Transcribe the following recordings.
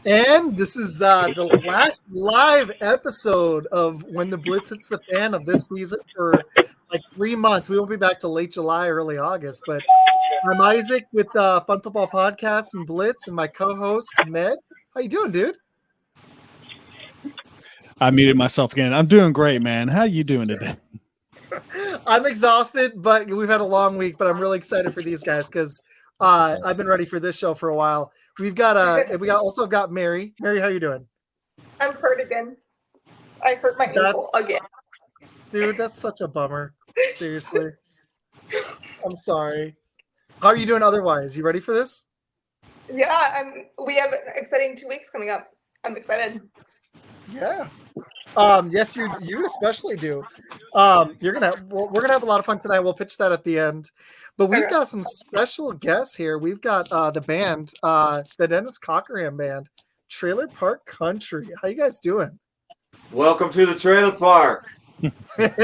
And this is the last live episode of When the Blitz Hits the Fan of this season for like 3 months. We won't be back till late July, early August. But I'm Isaac with Fun Football Podcast and Blitz, and my co-host Med. How you doing, dude? I muted myself again. I'm doing great, man. How you doing today? I'm exhausted, but we've had a long week. But I'm really excited for these guys because I've been ready for this show for a while. We also got Mary. Mary, how you doing? I'm hurt again. I hurt my ankle again. Dude, that's such a bummer. Seriously. I'm sorry. How are you doing otherwise? You ready for this? Yeah, we have an exciting 2 weeks coming up. I'm excited. Yeah. Yes, you especially do. We're gonna have a lot of fun tonight. We'll pitch that at the end. But we've got some special guests here. We've got the band, the Dennis Cockerham Band, Trailer Park Country. How you guys doing? Welcome to the trailer park. Man, makes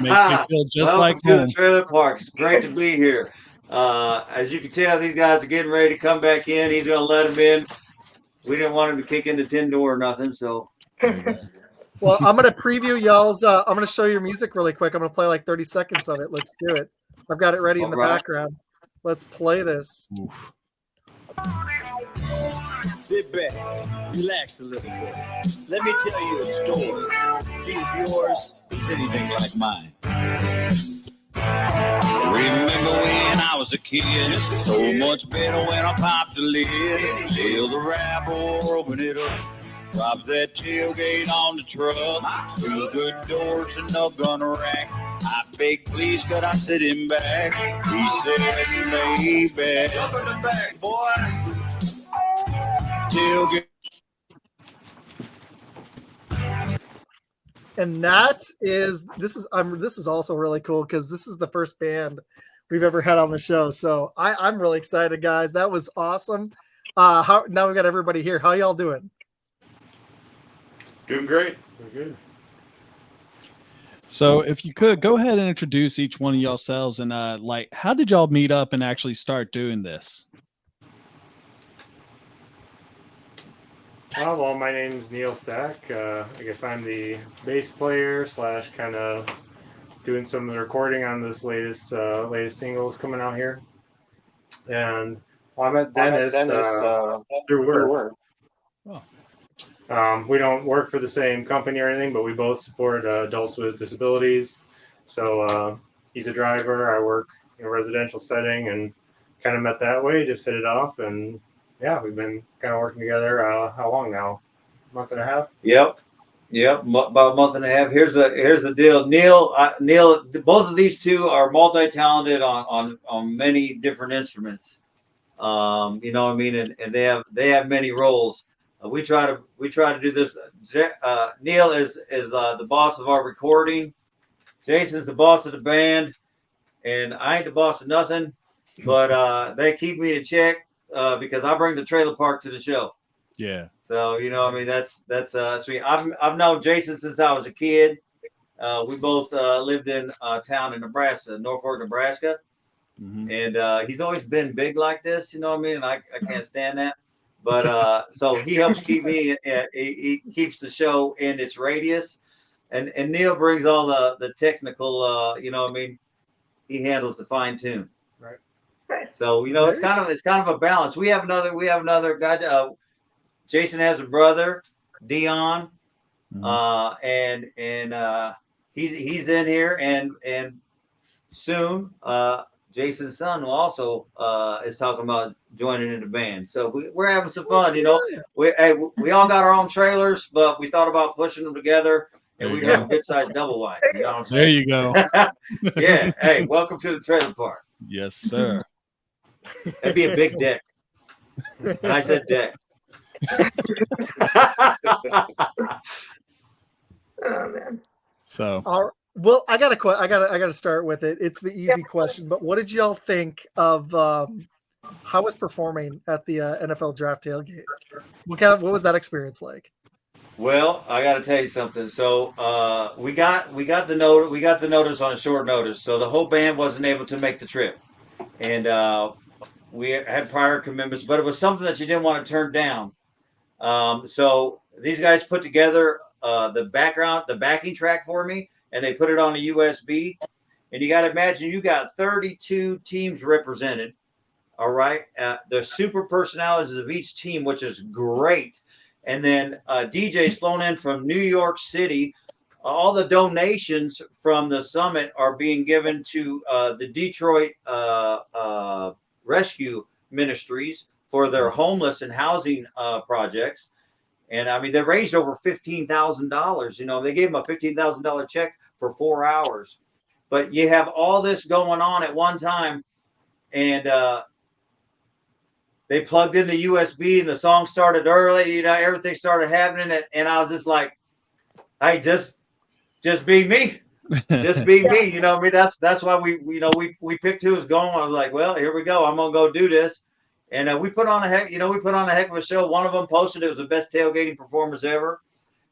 me feel just Welcome like to home. the trailer park. It's great to be here. As you can tell, these guys are getting ready to come back in. He's going to let them in. We didn't want him to kick in the tin door or nothing, so. Well, I'm going to preview y'all's. I'm going to show your music really quick. I'm going to play like 30 seconds of it. Let's do it. I've got it ready in the background. Let's play this. Oof. Sit back, relax a little bit. Let me tell you a story. See if yours is anything like mine. Remember when I was a kid? So much better when I popped the lid. Till the rabble open it up. Drops that tailgate on the truck. 2 good doors and no gun rack. I begged, please, could I sit him back? He said, lay back. Jump in the back, boy. Tailgate. And this is also really cool because this is the first band we've ever had on the show. So I'm really excited, guys. That was awesome. Now we got everybody here. How y'all doing? Doing great. We're good. So if you could go ahead and introduce each one of yourselves and how did y'all meet up and actually start doing this? Well, my name's Neil Stack. I guess I'm the bass player / kind of doing some of the recording on this latest singles coming out here. And I met Dennis through work. Oh. We don't work for the same company or anything, but we both support adults with disabilities. So he's a driver. I work in a residential setting and kind of met that way, just hit it off. And yeah, we've been kind of working together. How long now? A month and a half? Yep. About a month and a half. Here's the deal. Neil, both of these two are multi-talented on many different instruments. You know what I mean? And they have many roles. We try to do this. Neil is the boss of our recording. Jason's the boss of the band, and I ain't the boss of nothing. But they keep me in check because I bring the trailer park to the show. Yeah. So you know, I mean, that's sweet. I've known Jason since I was a kid. We both lived in a town in Nebraska, Norfolk, Nebraska, and he's always been big like this. You know what I mean? And I can't stand that. But so he helps keep me. He keeps the show in its radius, and Neil brings all the technical. You know what I mean? He handles the fine tune. Right. Nice. So you know, it's kind of a balance. We have another guy. Jason has a brother, Dion, and he's in here, and soon Jason's son will also is talking about joining in the band. So we're having some fun, you know. We all got our own trailers, but we thought about pushing them together, and we'd have a good sized double wide. You know what I'm saying? There you go. Yeah. Hey, welcome to the trailer park. Yes, sir. That'd be a big deck. And I said deck. Oh man. So well, I gotta start with it. It's the easy question, but what did y'all think of how was performing at the NFL Draft Tailgate? What was that experience like? Well, I got to tell you something. So we got the notice on a short notice. So the whole band wasn't able to make the trip, and we had prior commitments, but it was something that you didn't want to turn down. So these guys put together the backing track for me, and they put it on a USB. And you got to imagine you got 32 teams represented. All right. The super personalities of each team, which is great. And then DJ's flown in from New York City. All the donations from the summit are being given to the Detroit Rescue Ministries for their homeless and housing projects. And I mean, they raised over $15,000. You know, they gave them a $15,000 check for 4 hours. But you have all this going on at one time, and they plugged in the USB, and the song started early. You know, everything started happening, and I was just like, "Hey, just be me, just be me." You know, I mean, that's why we picked who was going. I was like, "Well, here we go. I'm gonna go do this," and we put on a heck of a show. One of them posted it was the best tailgating performance ever.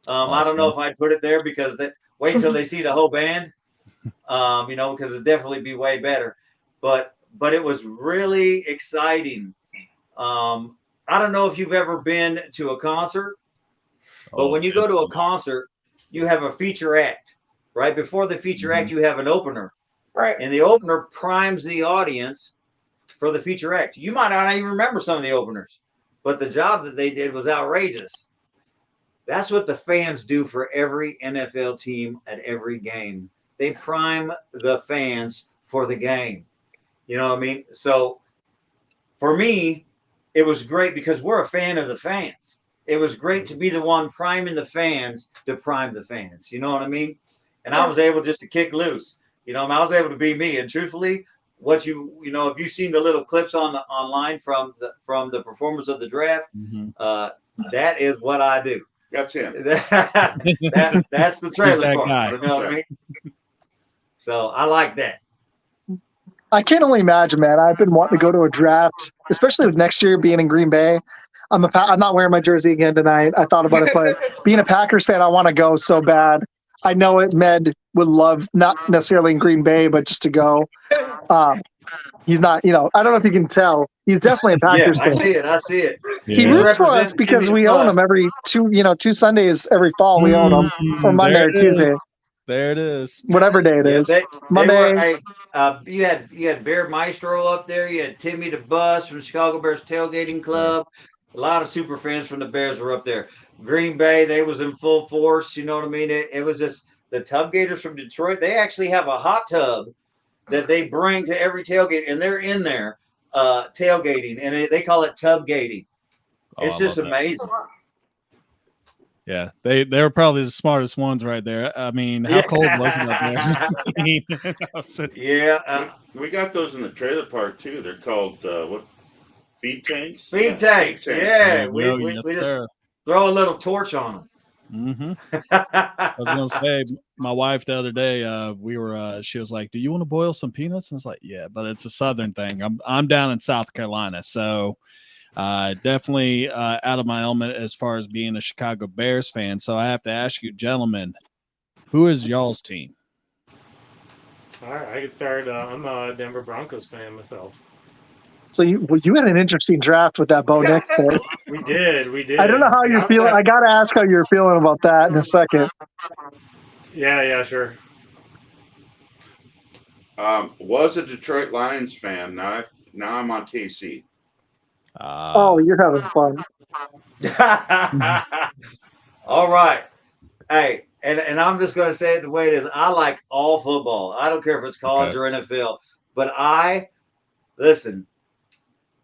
Awesome. I don't know if I'd put it there because wait till they see the whole band. You know, because it'd definitely be way better. But it was really exciting. I don't know if you've ever been to a concert, but when you go to a concert, you have a feature act. Right before the feature act, you have an opener. Right. And the opener primes the audience for the feature act. You might not even remember some of the openers, but the job that they did was outrageous. That's what the fans do for every NFL team at every game. They prime the fans for the game. You know what I mean? So for me, it was great because we're a fan of the fans. It was great to be the one priming the fans to prime the fans. You know what I mean? And I was able just to kick loose. You know, I was able to be me. And truthfully, if you've seen the little clips online from the performance of the draft, that is what I do. That's him. That's the trailer part. Guy. You know what I mean? So I like that. I can only imagine, man. I've been wanting to go to a draft, especially with next year being in Green Bay. I'm not wearing my jersey again tonight. I thought about it, but being a Packers fan, I want to go so bad. I know it. Med would love, not necessarily in Green Bay, but just to go. He's not, I don't know if you can tell. He's definitely a Packers fan. I see it. He roots for us because we own him every two Sundays every fall. We own him, or Monday or Tuesday. There it is. Whatever day it is. Monday. You had Bear Maestro up there. You had Timmy the Bus from Chicago Bears Tailgating Club. A lot of super fans from the Bears were up there. Green Bay, they was in full force. You know what I mean? It was just the Tubgators from Detroit. They actually have a hot tub that they bring to every tailgate, and they're in there tailgating, and they call it tubgating. It's just amazing. Yeah, they were probably the smartest ones right there. I mean, how cold was it up there? Yeah. We got those in the trailer park, too. They're called, feed tanks? Feed tanks, yeah. We just throw a little torch on them. I was going to say, my wife the other day, she was like, do you want to boil some peanuts? And I was like, yeah, but it's a Southern thing. I'm down in South Carolina, so definitely out of my element as far as being a Chicago Bears fan. So I have to ask you, gentlemen, who is y'all's team? All right, I can start. I'm a Denver Broncos fan myself. So you had an interesting draft with that Bo Nix pick. We did. I don't know how you're feeling. I got to ask how you're feeling about that in a second. Yeah, sure. Was a Detroit Lions fan. Now I'm on KC. Oh, you're having fun. All right. Hey, and I'm just going to say it the way it is. I like all football. I don't care if it's college or NFL. But listen,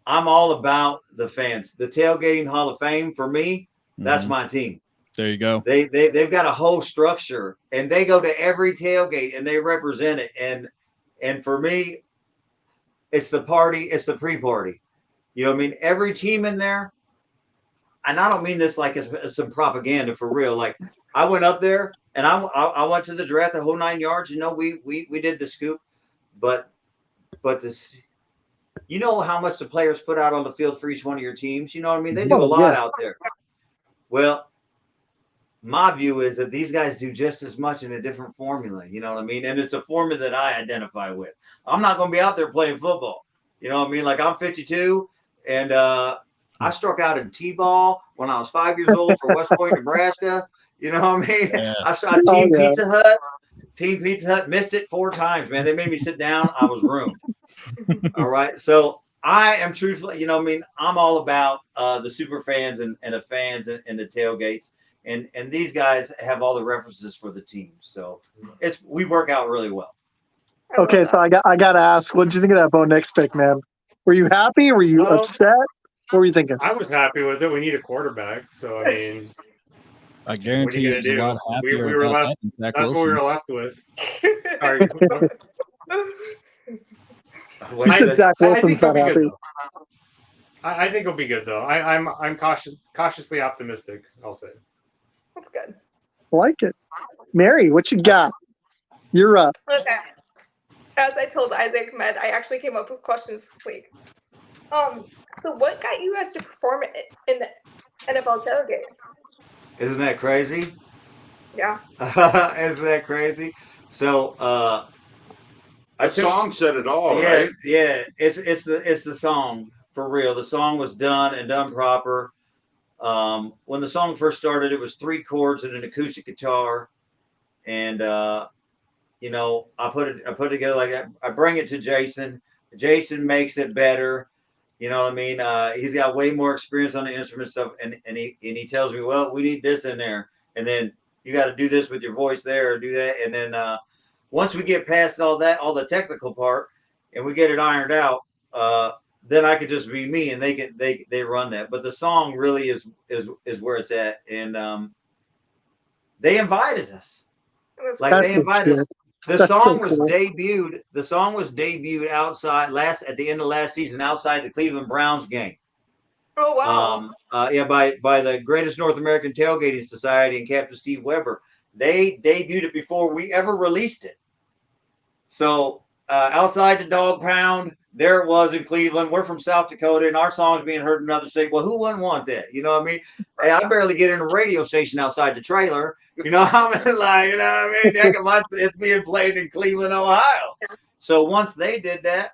I'm all about the fans. The Tailgating Hall of Fame, for me, that's my team. There you go. They've got a whole structure, and they go to every tailgate, and they represent it. And for me, it's the party. It's the pre-party. You know what I mean? Every team in there, and I don't mean this like it's some propaganda for real. Like I went up there and I went to the draft the whole 9 yards. You know, we did the scoop, but this, you know how much the players put out on the field for each one of your teams. You know what I mean? They do a lot out there. Well, my view is that these guys do just as much in a different formula. You know what I mean? And it's a formula that I identify with. I'm not going to be out there playing football. You know what I mean? Like I'm 52, and I struck out in T-ball when I was 5 years old for West Point, Nebraska. You know what I mean? Yeah. I shot Oh, Team yeah. Pizza Hut. Team Pizza Hut, missed it 4 times, man. They made me sit down. I was ruined. All right. So I am truthfully, you know what I mean? I'm all about the super fans and the fans and the tailgates. And these guys have all the references for the teams. So we work out really well. Okay, so I got to ask, what did you think of that Bo Nix pick, man? Were you happy? Were you upset? What were you thinking? I was happy with it. We need a quarterback, so I mean, I what are guarantee you you gonna was a lot do? happier We were about left. that than Zach That's what we Wilson. were left with. Sorry. You said Zach I Wilson's think he'll not be good happy. though. I think he'll be good though. I'm cautiously optimistic. I'll say. That's good. I like it. Mary, what you got? You're up. Okay. As I told Isaac Med, I actually came up with questions this week. So what got you guys to perform in the NFL Tailgate? Isn't that crazy? Yeah. Isn't that crazy? So The song said it all, right? Yeah. It's the song for real. The song was done and done proper. When the song first started, it was 3 chords and an acoustic guitar, and you know, I put it together like that. I bring it to Jason. Jason makes it better. You know what I mean? He's got way more experience on the instrument stuff, and he tells me, well, we need this in there, and then you got to do this with your voice there, or do that, and then once we get past all that, all the technical part, and we get it ironed out, then I could just be me, and they run that. But the song really is where it's at, and they invited us. They invited us. The song was debuted. The song was debuted outside at the end of last season outside the Cleveland Browns game. Oh wow! Yeah, by the Greatest North American Tailgating Society and Captain Steve Weber. They debuted it before we ever released it. So outside the dog pound, there it was in Cleveland. We're from South Dakota, and our song's being heard in another state. Well, who wouldn't want that? You know what I mean? Hey, I barely get in a radio station outside the trailer. You know, I mean, like, you know what I mean? Heck, it's being played in Cleveland, Ohio. So once they did that,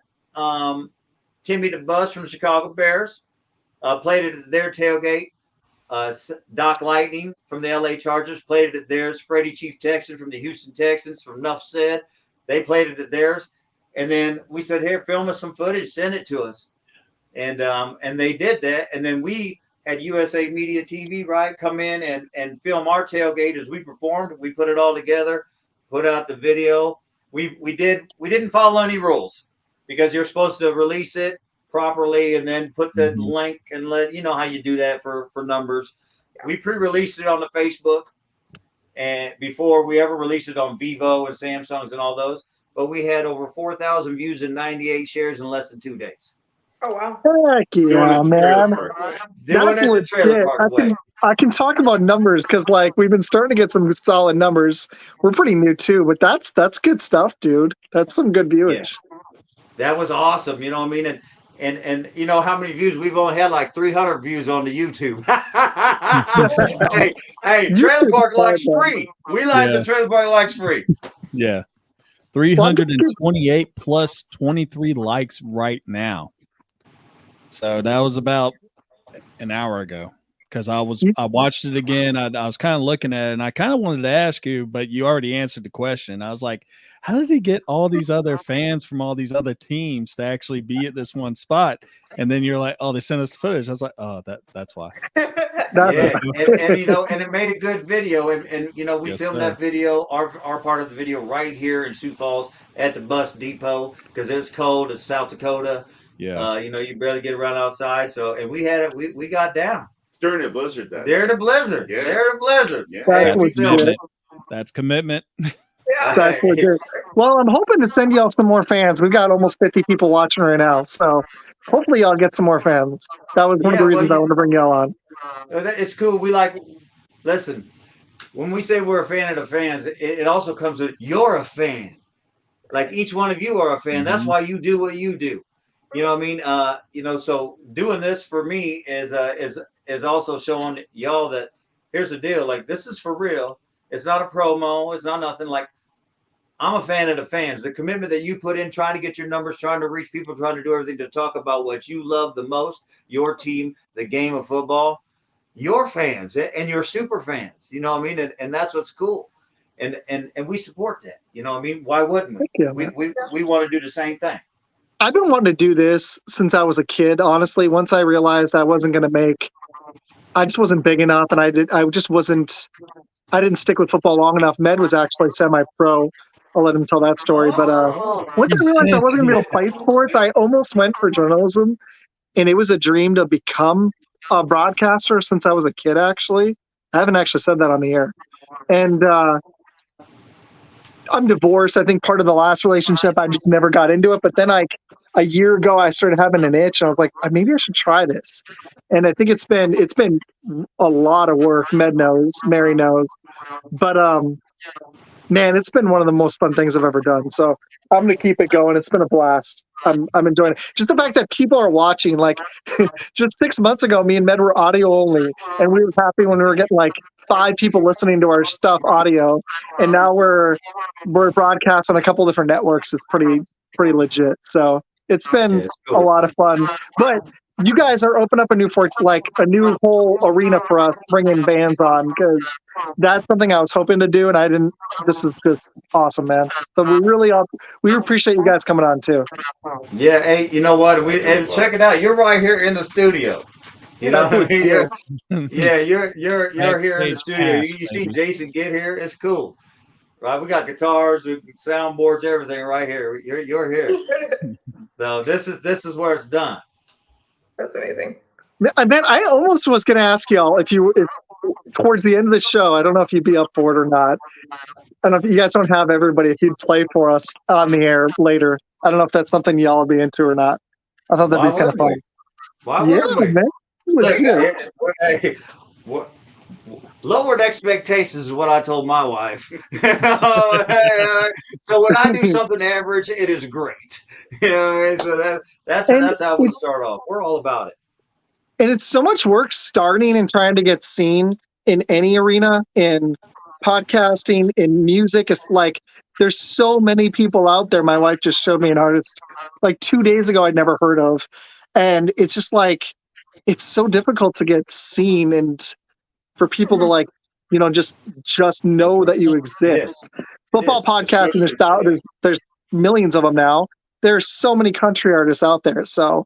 Timmy the Bus from the Chicago Bears played it at their tailgate. Doc Lightning from the LA Chargers played it at theirs. Freddie Chief Texan from the Houston Texans from Nuff Said, they played it at theirs. And then we said, here, film us some footage, send it to us. And they did that. And then we had USA Media TV, right, come in and film our tailgate as we performed. We put it all together, put out the video. We didn't follow any rules because you're supposed to release it properly and then put the link and let you know how you do that for numbers. We pre-released it on the Facebook and before we ever released it on Vivo and Samsungs and all those, but we had over 4,000 views and 98 shares in less than 2 days. Oh wow! Heck yeah, man! That's legit. I can talk about numbers because like we've been starting to get some solid numbers. We're pretty new too, but that's good stuff, dude. That's some good viewers. Yeah. That was awesome. You know what I mean? And you know how many views? We've only had like 300 views on the YouTube. hey, Trailer Park likes free. We like the Trailer Park likes free. Yeah. 328 plus 23 likes right now. So that was about an hour ago because I watched it again. I was kind of looking at it and I kind of wanted to ask you, but you already answered the question. I was like, how did he get all these other fans from all these other teams to actually be at this one spot? And then you're like, oh, they sent us the footage. I was like, oh, that's why. And you know, and it made a good video. And you know, we filmed that video, our part of the video right here in Sioux Falls at the bus depot because it's cold. It's South Dakota. Yeah. You know, you barely get around outside. So, and we had it. We got down during the blizzard. During the blizzard. Yeah. During the blizzard. Yeah. That's commitment. That's legit. Well, I'm hoping to send y'all some more fans. We've got almost 50 people watching right now, so hopefully y'all get some more fans. That was one of the reasons I wanted to bring y'all on. It's cool. Listen, when we say we're a fan of the fans, it also comes with you're a fan. Like each one of you are a fan. That's why you do what you do. You know what I mean? You know, so doing this for me is also showing y'all that here's the deal. Like this is for real. It's not a promo. It's not nothing. Like I'm a fan of the fans. The commitment that you put in, trying to get your numbers, trying to reach people, trying to do everything to talk about what you love the most, your team, the game of football, your fans and your super fans. You know what I mean? And that's what's cool. And we support that. You know what I mean? Why wouldn't we? You, we want to do the same thing. I've been wanting to do this since I was a kid. Honestly, once I realized I wasn't going to make, I just wasn't big enough, and I didn't stick with football long enough. Med was actually semi-pro. I'll let him tell that story. But once I realized I wasn't going to be able to play sports, I almost went for journalism, and it was a dream to become a broadcaster since I was a kid. Actually, I haven't actually said that on the air, and I'm divorced. I think part of the last relationship, I just never got into it. But then a year ago, I started having an itch, and I was like, maybe I should try this. And I think it's been a lot of work. Med knows, Mary knows, but man, it's been one of the most fun things I've ever done. So I'm gonna keep it going. It's been a blast. I'm enjoying it. Just the fact that people are watching. Like just 6 months ago, me and Med were audio only, and we were happy when we were getting like 5 people listening to our stuff audio, and now we're broadcast on a couple different networks. It's pretty legit. So it's been a lot of fun. But you guys are opening up a new whole arena for us, bringing bands on, because that's something I was hoping to do, and I didn't. This is just awesome, man. So we appreciate you guys coming on too. Yeah, hey, you know what? And check it out. You're right here in the studio. You know what I mean? You're here in the studio. You see Jason get here. It's cool, right? We got guitars, soundboards, everything right here. You're here. So this is where it's done. That's amazing. Man, I almost was going to ask y'all if towards the end of the show, I don't know if you'd be up for it or not. I don't know if you guys don't have everybody, if you'd play for us on the air later. I don't know if that's something y'all would be into or not. I thought that'd be kind of fun. Why wouldn't we? Man. Look, lowered expectations is what I told my wife. So when I do something average, it is great. You know what I mean? So that's how we start off. We're all about it. And it's so much work starting and trying to get seen in any arena, in podcasting, in music. It's like there's so many people out there. My wife just showed me an artist like 2 days ago I'd never heard of. And it's just like, it's so difficult to get seen and for people to like, just know that you exist. Football podcasting, there's millions of them now. There's so many country artists out there. So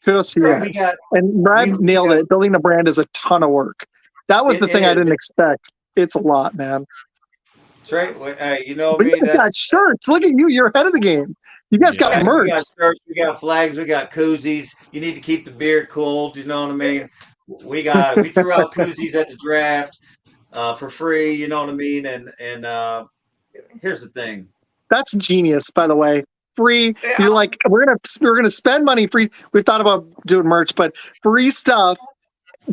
kudos to you guys. And Brad nailed it. Building a brand is a ton of work. That was the thing I didn't expect. It's a lot, man. Trey, you know but me. You guys got shirts. Look at you. You're ahead of the game. You guys got merch. We got shirts, we got flags, we got koozies. You need to keep the beard cold. You know what I mean? We threw out koozies at the draft for free. You know what I mean? And here's the thing. That's genius, by the way. Free. Yeah. You're like, we're gonna spend money free. We've thought about doing merch, but free stuff.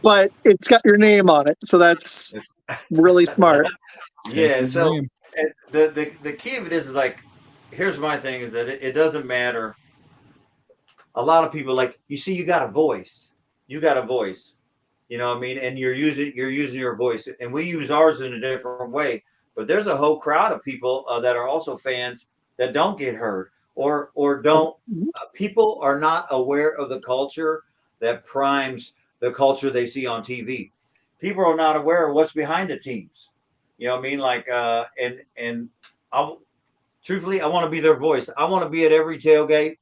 But it's got your name on it, so that's really smart. Yeah. So the key of it is like, here's my thing: is that it doesn't matter. A lot of people you got a voice. You got a voice. You know what I mean? And you're using your voice, and we use ours in a different way. But there's a whole crowd of people that are also fans that don't get heard or don't. People are not aware of the culture that primes the culture they see on TV. People are not aware of what's behind the teams. You know what I mean? Like, and truthfully, I want to be their voice. I want to be at every tailgate,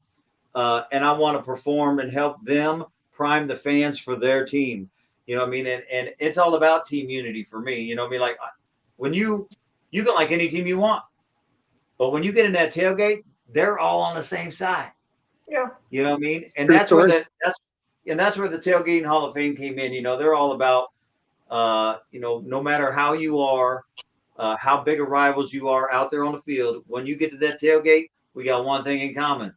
and I want to perform and help them prime the fans for their team. You know what I mean? And it's all about team unity for me. You know what I mean? Like, when you can like any team you want, but when you get in that tailgate, they're all on the same side. Yeah. You know what I mean? And that's where the Tailgating Hall of Fame came in. You know, they're all about, no matter how you are, how big of rivals you are out there on the field, when you get to that tailgate, we got one thing in common.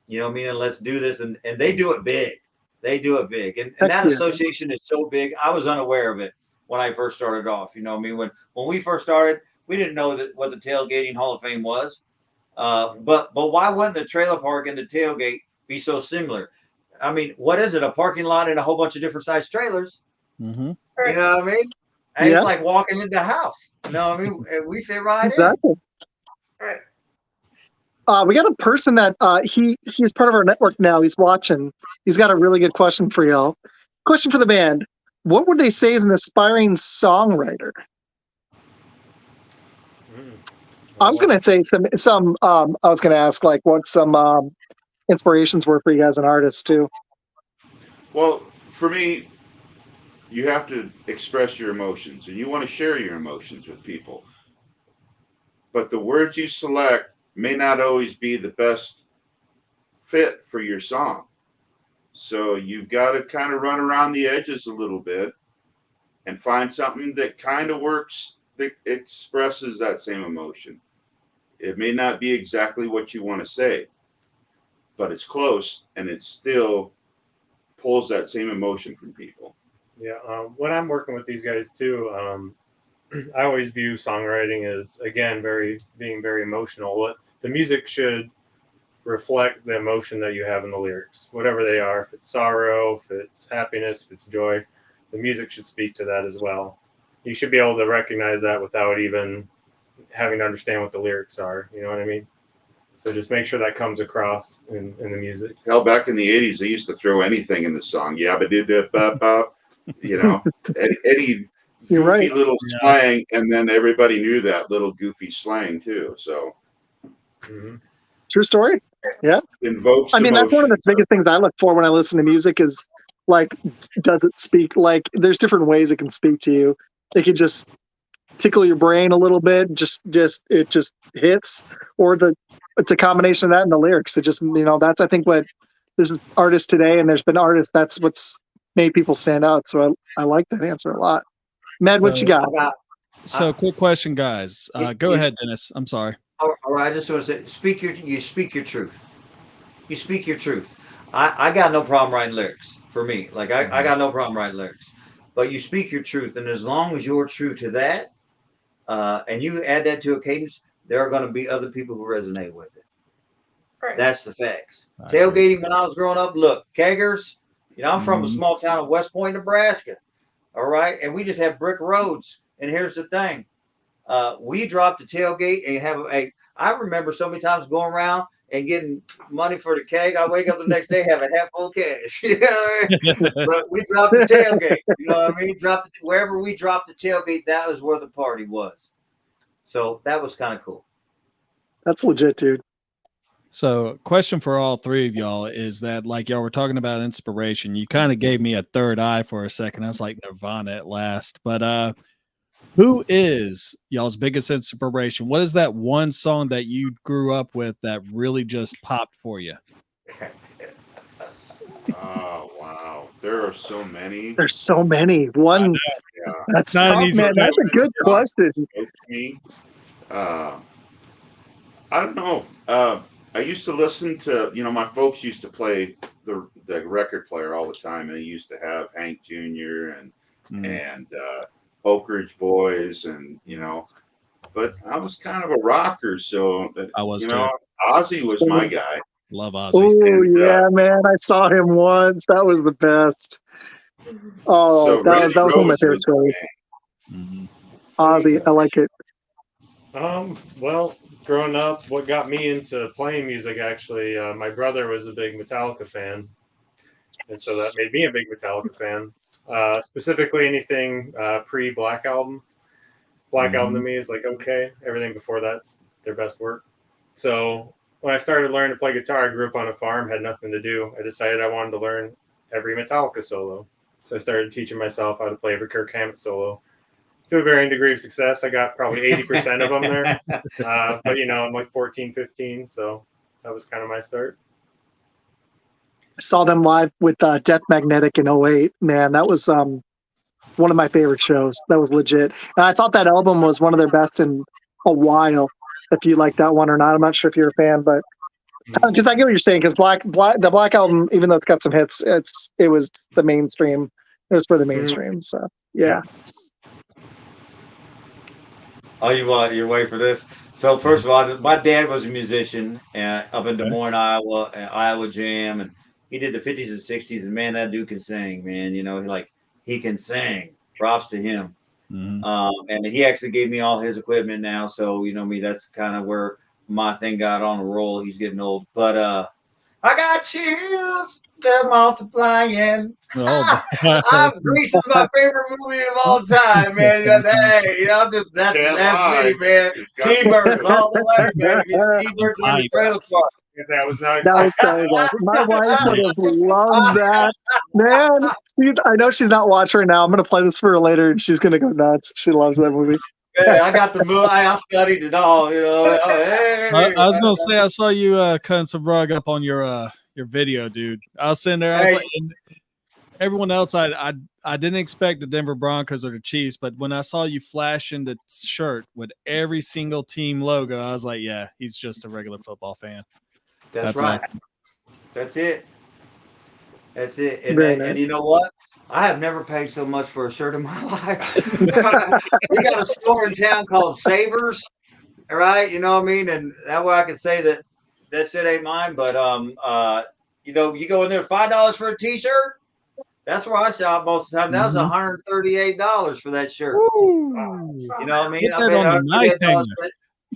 You know what I mean? And let's do this. And they do it big. They do it big. And that association is so big. I was unaware of it when I first started off. You know what I mean? When we first started, we didn't know what the Tailgating Hall of Fame was. But why wouldn't the trailer park and the tailgate be so similar? I mean, what is it? A parking lot and a whole bunch of different size trailers. Mm-hmm. You know what I mean? And it's like walking into the house. You know what I mean? We fit right in. All right. We got a person that he's part of our network now. He's watching. He's got a really good question for y'all. Question for the band: what would they say is an aspiring songwriter? I was gonna say some. I was gonna ask like what some inspirations were for you guys and artists too. Well, for me, you have to express your emotions, and you want to share your emotions with people. But the words you select may not always be the best fit for your song. So you've got to kind of run around the edges a little bit and find something that kind of works, that expresses that same emotion. It may not be exactly what you want to say, but it's close, and it still pulls that same emotion from people. Yeah, when I'm working with these guys too, I always view songwriting as, again, being very emotional. The music should reflect the emotion that you have in the lyrics, whatever they are. If it's sorrow, if it's happiness, if it's joy, the music should speak to that as well. You should be able to recognize that without even having to understand what the lyrics are. You know what I mean? So just make sure that comes across in the music. Hell, back in the 80s, they used to throw anything in the song. Yabba did bop, you know, any goofy little slang, and then everybody knew that little goofy slang too. So, True story. Yeah. Invokes I mean, that's one of the emotions. biggest things I look for when I listen to music is like, does it speak? Like, there's different ways it can speak to you. It could just tickle your brain a little bit, it just hits, or it's a combination of that and the lyrics. It just, that's I think what there's artists today, and there's been artists, that's what's made people stand out. So I like that answer a lot. Med, what you got? So quick question, guys. Go ahead, Dennis. I'm sorry. All right, I just want to say, you speak your truth. You speak your truth. I got no problem writing lyrics for me. Like I got no problem writing lyrics, but you speak your truth, and as long as you're true to that, and you add that to a cadence, there are going to be other people who resonate with it. Right. That's the facts. Tailgating when I was growing up, look, keggers, I'm from a small town of West Point, Nebraska. All right. And we just have brick roads. And here's the thing. We dropped the tailgate and I remember so many times going around and getting money for the keg. I wake up the next day, have a half full cash. But we dropped the tailgate. You know what I mean? Wherever we dropped the tailgate, that was where the party was. So that was kind of cool. That's legit, dude. So, question for all three of y'all is that, like y'all were talking about inspiration, you kind of gave me a third eye for a second. I was like Nirvana at last. But who is y'all's biggest inspiration? What is that one song that you grew up with that really just popped for you? Oh, wow. There are so many. There's so many. One. Yeah. That's not an easy. Man, that's a good question. I don't know. I used to listen to, my folks used to play the record player all the time, and they used to have Hank Jr. and Oak Ridge Boys, and but I was kind of a rocker, so I was Ozzy was my guy. Love Ozzy. Oh yeah, man! I saw him once. That was the best. Oh, so that was one of my favorite stories. Ozzy, I like it. Well, growing up, what got me into playing music, actually, my brother was a big Metallica fan. And so that made me a big Metallica fan. Specifically anything pre-Black Album. Black Album to me is like, okay, everything before that's their best work. So when I started learning to play guitar, I grew up on a farm, had nothing to do. I decided I wanted to learn every Metallica solo. So I started teaching myself how to play every Kirk Hammett solo. To a varying degree of success. I got probably 80% of them there. But, I'm like 14, 15. So that was kind of my start. I saw them live with Death Magnetic in 08. Man, that was one of my favorite shows. That was legit. And I thought that album was one of their best in a while, if you like that one or not. I'm not sure if you're a fan, but because I get what you're saying, because the Black Album, even though it's got some hits, it was the mainstream. It was for the mainstream. So, yeah. Oh, you're waiting for this. So first of all, my dad was a musician up in Des Moines, Iowa, Iowa Jam, and he did the 50s and 60s. And man, that dude can sing, man. He can sing. Props to him. And he actually gave me all his equipment now. So that's kind of where my thing got on a roll. He's getting old, but I got chills. They're multiplying. Oh, Grease is my favorite movie of all time, man. Hey, that's me, man. T-Birds all the way, baby. T-Birds in the trailer park. I was not That was expecting. so awesome. My wife would have loved that. Man, I know she's not watching right now. I'm going to play this for her later, and she's going to go nuts. She loves that movie. Man, I got the movie. I studied it all, you know. Oh, hey, I was gonna say I saw you cutting some rug up on your video, dude. I was sitting there. I was like, and everyone else, I didn't expect the Denver Broncos or the Chiefs, but when I saw you flashing the shirt with every single team logo, I was like, yeah, he's just a regular football fan. That's right. Awesome. That's it. That's it. Very nice. And you know what? I have never paid so much for a shirt in my life. We got a store in town called Savers, right? You know what I mean? And that way I can say that shit ain't mine. But you know, you go in there, $5 for a T-shirt. That's where I shop most of the time. That was $138 for that shirt. Ooh. You know what I mean? Get that on a nice hanger.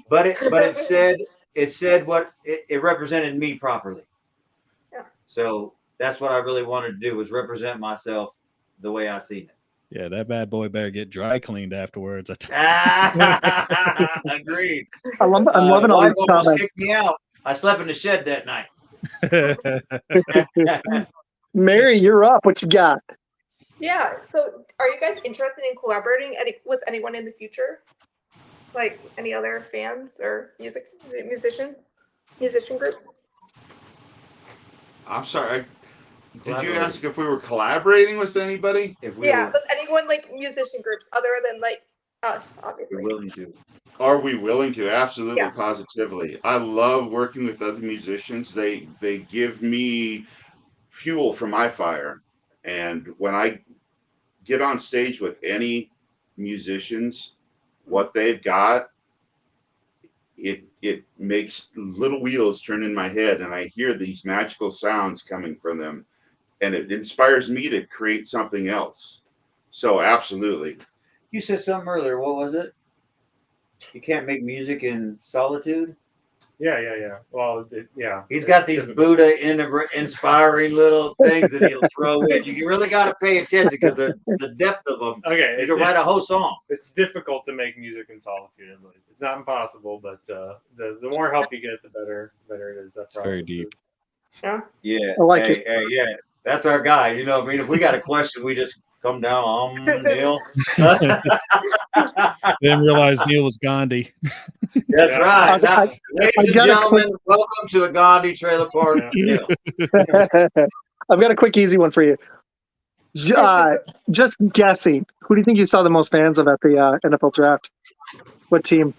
But it said what it represented me properly. Yeah. So that's what I really wanted to do, was represent myself the way I seen it. Yeah, that bad boy better get dry cleaned afterwards. Agreed. I'm loving all wife these almost comments. kicked me out. I slept in the shed that night. Mary, you're up. What you got? Yeah. So, are you guys interested in collaborating with anyone in the future? Like any other fans or musician groups? I'm sorry. Did you ask if we were collaborating with anybody? If we Yeah, were, but anyone like musician groups other than like us, obviously. we're willing to. Are we willing to? Absolutely, Yeah. positively. I love working with other musicians. They give me fuel for my fire. And when I get on stage with any musicians, what they've got, it makes little wheels turn in my head, and I hear these magical sounds coming from them, and it inspires me to create something else. So absolutely. You said something earlier. What was it? You can't make music in solitude? Yeah. Well, yeah. He's got these Buddha inspiring little things that he'll throw in. You really got to pay attention because the depth of them. Okay, You can write a whole song. It's difficult to make music in solitude. It's not impossible, but the more help you get, the better it is. That's very deep. Yeah. Yeah. I like it. Hey, yeah. That's our guy. You know what I mean? If we got a question, we just come down. Neil. Didn't realize Neil was Gandhi. That's right. Now, ladies and gentlemen, quick... welcome to the Gandhi Trailer Park. Neil. I've got a quick, easy one for you. Just guessing. Who do you think you saw the most fans of at the NFL Draft? What team?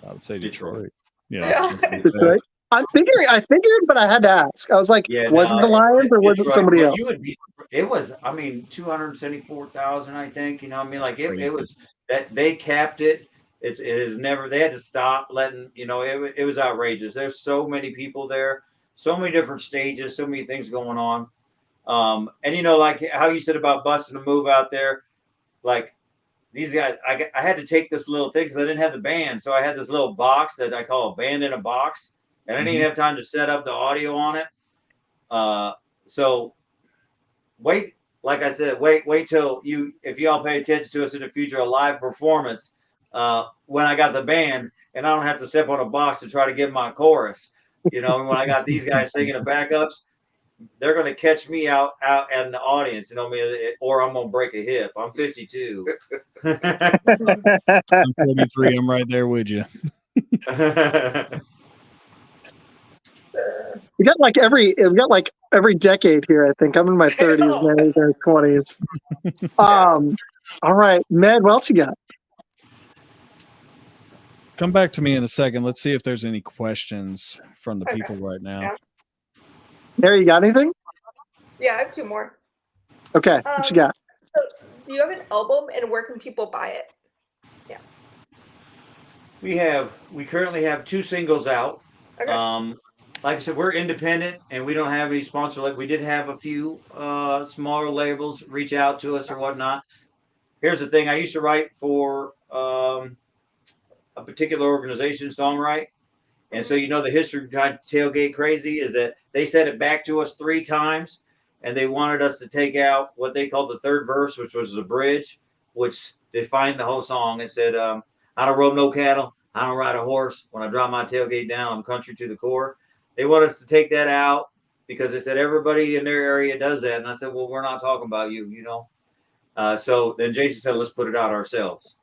I would say Detroit. Yeah. Detroit. I figured, but I had to ask. I was like, was it the Lions or was it somebody else? You would be. It was. I mean, 274,000. I think. You know. I mean, like it was that they capped it. It is never. They had to stop letting. You know. It was outrageous. There's so many people there. So many different stages. So many things going on. And you know, like how you said about busting a move out there, like. These guys, I had to take this little thing because I didn't have the band. So I had this little box that I call a band in a box. And I didn't even have time to set up the audio on it. So wait, like I said, wait till if y'all pay attention to us in the future, a live performance when I got the band and I don't have to step on a box to try to get my chorus. You know, when I got these guys singing the backups, they're going to catch me out in the audience, you know what I mean? Or I'm going to break a hip. I'm 52. I'm 43. I'm right there with you. We got like every decade here. I think I'm in my 30s, man. He's in his 20s. All right, Med, what else you got? Come back to me in a second. Let's see if there's any questions from the people right now. Yeah. Mary, you got anything? Yeah, I have two more. Okay, what you got? So do you have an album and where can people buy it? Yeah. We currently have 2 singles out. Okay. Like I said, we're independent and we don't have any sponsor. Like we did have a few smaller labels reach out to us or whatnot. Here's the thing: I used to write for a particular organization song right. And so, the history behind Tailgate Crazy is that they said it back to us 3 times, and they wanted us to take out what they called the third verse, which was the bridge, which defined the whole song. It said, I don't rope no cattle. I don't ride a horse. When I drop my tailgate down, I'm country to the core. They wanted us to take that out because they said everybody in their area does that. And I said, well, we're not talking about you, So then Jason said, let's put it out ourselves.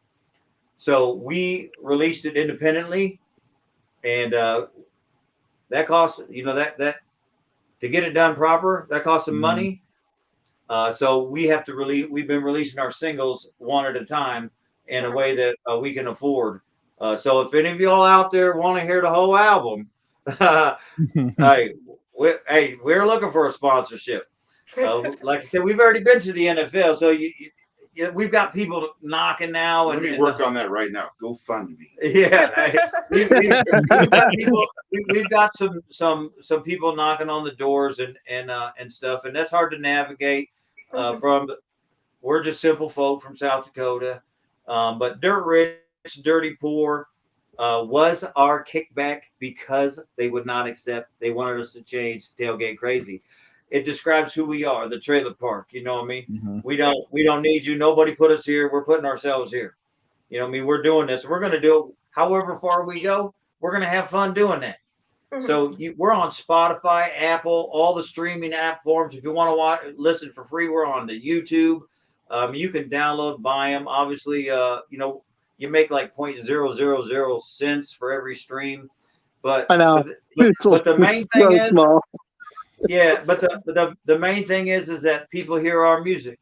So we released it independently. And that costs, that to get it done proper, that costs some money. So we have to we've been releasing our singles one at a time in a way that we can afford. So if any of y'all out there want to hear the whole album, hey, we're looking for a sponsorship. Like I said, we've already been to the NFL, so we've got people knocking now. Let me work on that right now. GoFundMe. Yeah, we've got some people knocking on the doors and stuff, and that's hard to navigate. From we're just simple folk from South Dakota, but dirt rich, dirty poor was our kickback because they would not accept. They wanted us to change Tailgate Crazy. It describes who we are, the trailer park. You know what I mean? Mm-hmm. We don't need you. Nobody put us here. We're putting ourselves here. You know what I mean? We're doing this. We're going to do it however far we go. We're going to have fun doing that. So we're on Spotify, Apple, all the streaming app forms. If you want to listen for free, we're on the YouTube. You can download, buy them. Obviously, you make like 0.000 cents for every stream. But I know. But the main thing is, small. yeah. But the main thing is that people hear our music.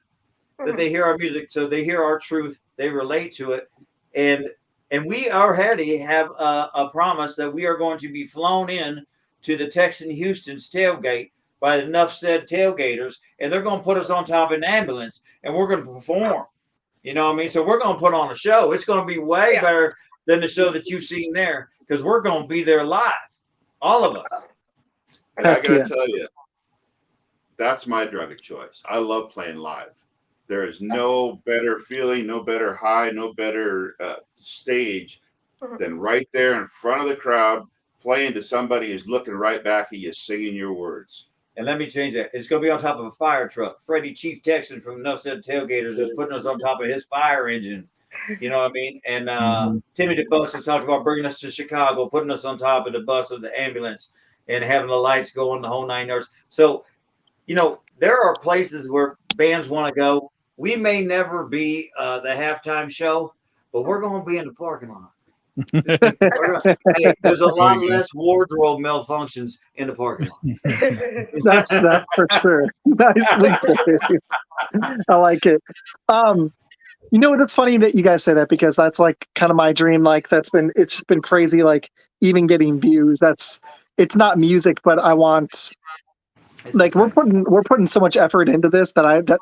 That they hear our music, so they hear our truth. They relate to it, and we already have a promise that we are going to be flown in to the Texan Houston's tailgate by the Enough Said tailgaters, and they're going to put us on top of an ambulance, and we're going to perform. You know what I mean? So we're going to put on a show. It's going to be way better than the show that you've seen there because we're going to be there live, all of us. And I got to tell you, that's my drug of choice. I love playing live. There is no better feeling, no better high, no better stage than right there in front of the crowd, playing to somebody who's looking right back at you, singing your words. And let me change that. It's going to be on top of a fire truck. Freddie Chief Texan from Enough Said Tailgaters is putting us on top of his fire engine. You know what I mean? And Timmy DeBus has talked about bringing us to Chicago, putting us on top of the bus of the ambulance and having the lights go on the whole 9 yards. So, there are places where bands want to go. We may never be the halftime show, but we're going to be in the parking lot. Hey, there's a lot less wardrobe malfunctions in the parking lot. That's for sure. Nicely played. I like it. It's funny that you guys say that because that's like kind of my dream. Like it's been crazy. Like even getting views. It's not music, but I want. Like we're putting so much effort into this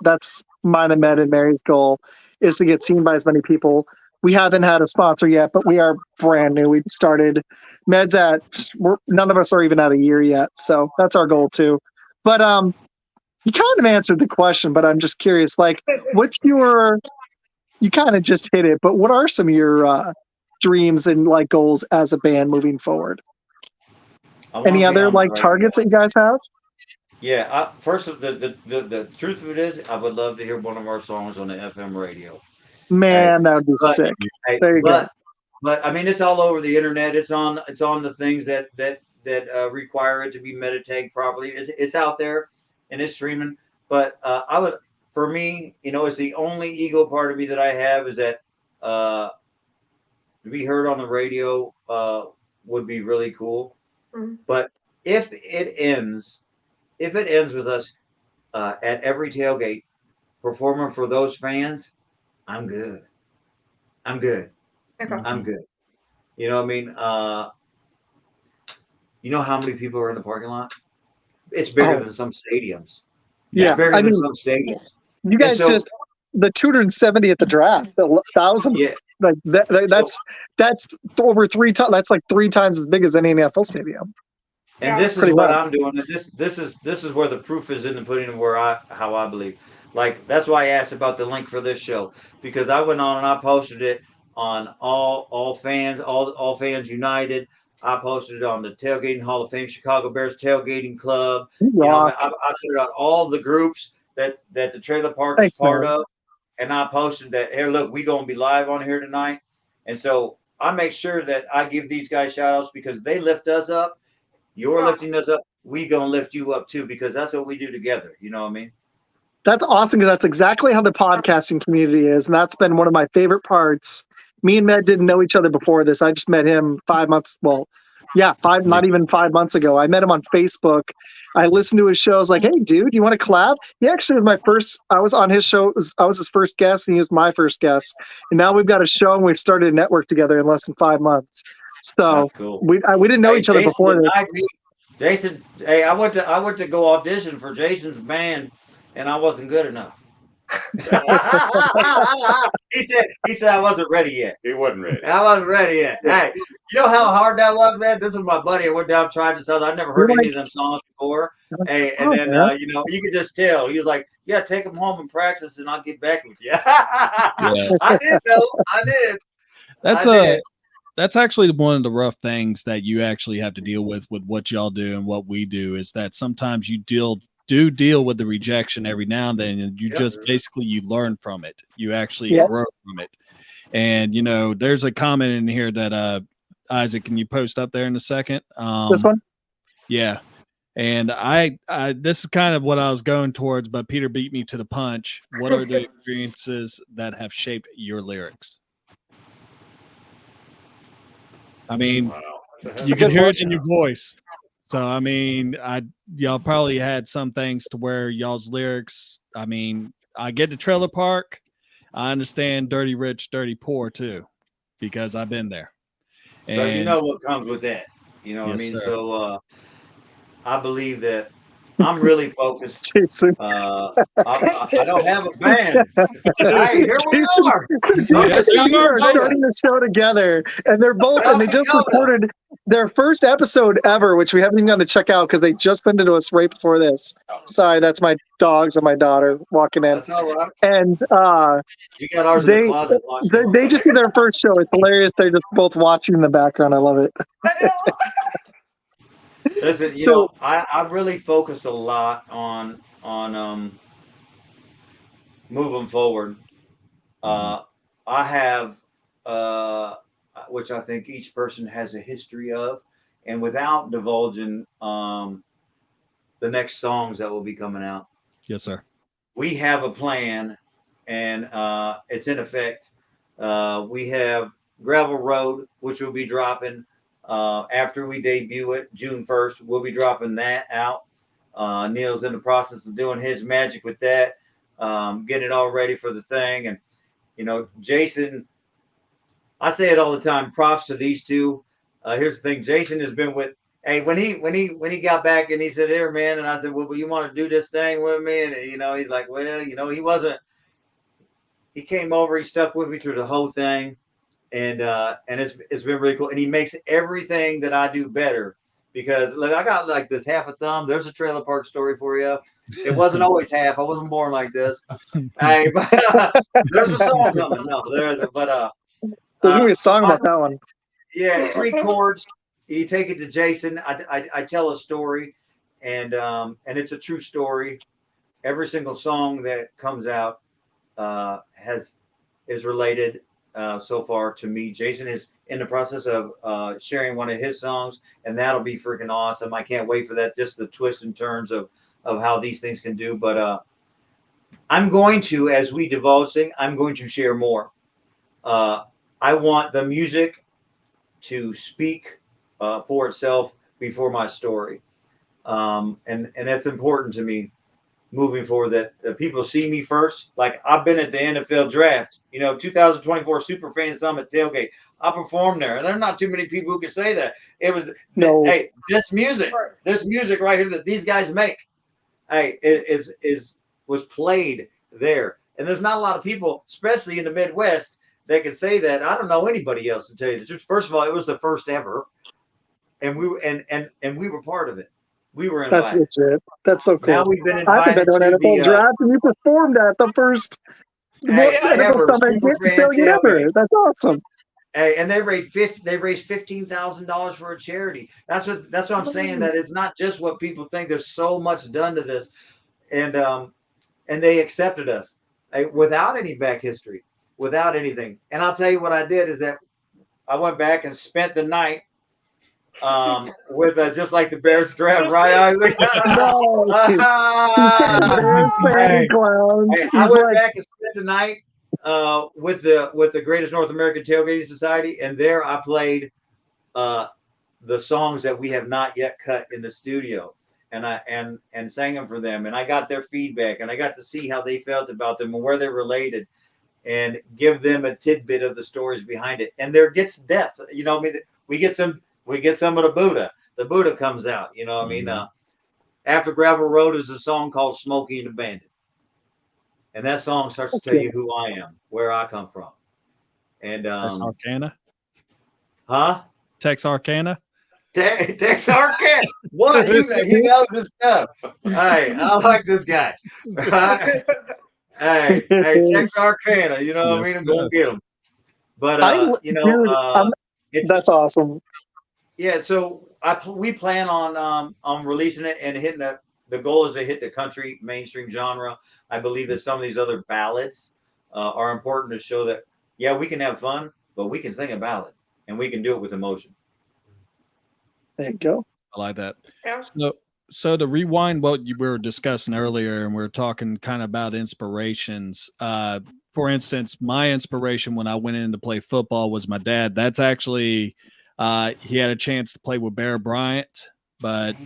that's mine and Med and Mary's goal is to get seen by as many people. We haven't had a sponsor yet, but we are brand new. We've started. Med's none of us are even at a year yet, so that's our goal too. But you kind of answered the question, but I'm just curious. Like, you kind of just hit it, but what are some of your dreams and like goals as a band moving forward? Any other like targets that you guys have? Yeah, first the truth of it is, I would love to hear one of our songs on the FM radio. Man, that would be sick. There you go. But I mean, it's all over the internet. It's on the things that require it to be meditated properly. It's out there and it's streaming. But for me, it's the only ego part of me that I have is that to be heard on the radio would be really cool. Mm-hmm. But if it ends with us at every tailgate performing for those fans, I'm good. Okay. I'm good. You know what I mean? You know how many people are in the parking lot? It's bigger than some stadiums. Yeah, bigger than some stadiums. You guys just the 270 at the draft, the 1,000. Yeah, like that's over 3 times. That's like 3 times as big as any NFL stadium. And this is what I'm doing. This is where the proof is in the pudding of how I believe. Like that's why I asked about the link for this show because I went on and I posted it on all fans, all fans united. I posted it on the Tailgating Hall of Fame, Chicago Bears Tailgating Club. You You know, rock. I put it on all the groups that the trailer park is Thanks, part man. of, and I posted that, here, look, we gonna be live on here tonight. And so I make sure that I give these guys shout outs because they lift us up. You're lifting us up. We gonna lift you up too because that's what we do together. You know what I mean? That's awesome because that's exactly how the podcasting community is. And that's been one of my favorite parts. Me and Med didn't know each other before this. I just met him 5 months. Well, yeah, not even 5 months ago. I met him on Facebook. I listened to his show. I was like, hey, dude, you want to collab? He actually was my first. I was on his show. I was his first guest and he was my first guest. And now we've got a show and we've started a network together in less than 5 months. So That's cool. we didn't know each other Jason before this. denied me. Jason, hey, I went to go audition for Jason's band, and I wasn't good enough. he said I wasn't ready yet. He wasn't ready. I wasn't ready yet. Hey, you know how hard that was, man? This is my buddy. I went down, tried this out. I'd never heard any of them songs before. Hey, and then you know, you could just tell. He was like, "Yeah, take them home and practice, and I'll get back with you." I did though. I did. That's actually one of the rough things that you actually have to deal with what y'all do and what we do is that sometimes you deal with the rejection every now and then, and you just basically you learn from it. You actually grow from it. And you know, there's a comment in here that Isaac, can you post up there in a second? This one? Yeah. And I this is kind of what I was going towards, but Peter beat me to the punch. What are the experiences that have shaped your lyrics? I mean, you can hear it in your voice. So, I mean, y'all probably had some things to where y'all's lyrics, I mean, I get to Trailer Park. I understand Dirty Rich, Dirty Poor too, because I've been there. So you know what comes with that. You know what I mean? Sir. So I believe that I'm really focused. Jason. I don't have a band. Hey, here we are. We are starting the show together, and they're both, and they just recorded their first episode ever, which we haven't even gotten to check out because they just sent it to us right before this. Sorry, that's my dogs and my daughter walking in. That's all right. And you got ours in the closet. They just did their first show. It's hilarious. They're just both watching in the background. I love it. Listen, you know, I really focus a lot on moving forward. I have, which I think each person has a history of, and without divulging the next songs that will be coming out. Yes, sir. We have a plan, and it's in effect. We have Gravel Road, which will be dropping after we debut it, June 1st. We'll be dropping that out. Neil's in the process of doing his magic with that, getting it all ready for the thing. And, you know, Jason, I say it all the time, props to these two. Here's the thing. Jason has been with, hey, when he got back and he said, here, man, and I said, well, you want to do this thing with me? And, you know, he's like, well, you know, he came over, he stuck with me through the whole thing. And it's been really cool. And he makes everything that I do better because look, I got like this half a thumb. There's a trailer park story for you. It wasn't always half. I wasn't born like this. Hey, but, there's a song coming. No, there's gonna be a song about that one. Yeah, 3 chords. You take it to Jason. I tell a story, and it's a true story. Every single song that comes out is related. So far to me. Jason is in the process of sharing one of his songs, and that'll be freaking awesome. I can't wait for that. Just the twists and turns of how these things can do. But I'm going to, as we divulge things, I'm going to share more. I want the music to speak for itself before my story, and that's important to me. Moving forward, that people see me first. Like I've been at the NFL Draft, 2024 Superfan Summit Tailgate. I performed there, and there are not too many people who can say that. It was hey, this music right here that these guys make, hey, was played there, and there's not a lot of people, especially in the Midwest, that can say that. I don't know anybody else to tell you the truth. First of all, it was the first ever, and we were part of it. We were invited. That's legit. That's so cool. Now we've been invited to an NFL draft, and you performed at the first. The most Hey, NFL ever Sunday super fan tailgate ever. tailgate. That's awesome. Hey, and they raised $15,000 for a charity. That's what I'm saying. That it's not just what people think. There's so much done to this, and they accepted us without any back history, without anything. And I'll tell you what I did is that I went back and spent the night with just like the Bears draft, right? I was like, Bears clowns. I went back and spent the night with the Greatest North American Tailgating Society, and there I played the songs that we have not yet cut in the studio, and I sang them for them, and I got their feedback, and I got to see how they felt about them and where they're related, and give them a tidbit of the stories behind it, and there gets depth. You know, I mean, we get some of the Buddha. The Buddha comes out. You know, what I mean, After Gravel Road is a song called "Smokey and the Bandit." And that song starts to tell you who I am, where I come from. And Texarkana? Huh? Texarkana? Texarkana. What? He knows his stuff. Hey, I like this guy. hey, Texarkana, you know what I mean? I'm going to get him. But, that's awesome. Yeah, so we plan on releasing it and hitting that. The goal is to hit the country mainstream genre. I believe that some of these other ballads are important to show that, yeah, we can have fun, but we can sing a ballad and we can do it with emotion. There you go. I like that. Yeah. So to rewind what you were discussing earlier, and we were talking kind of about inspirations. For instance, my inspiration when I went in to play football was my dad. That's actually, he had a chance to play with Bear Bryant, but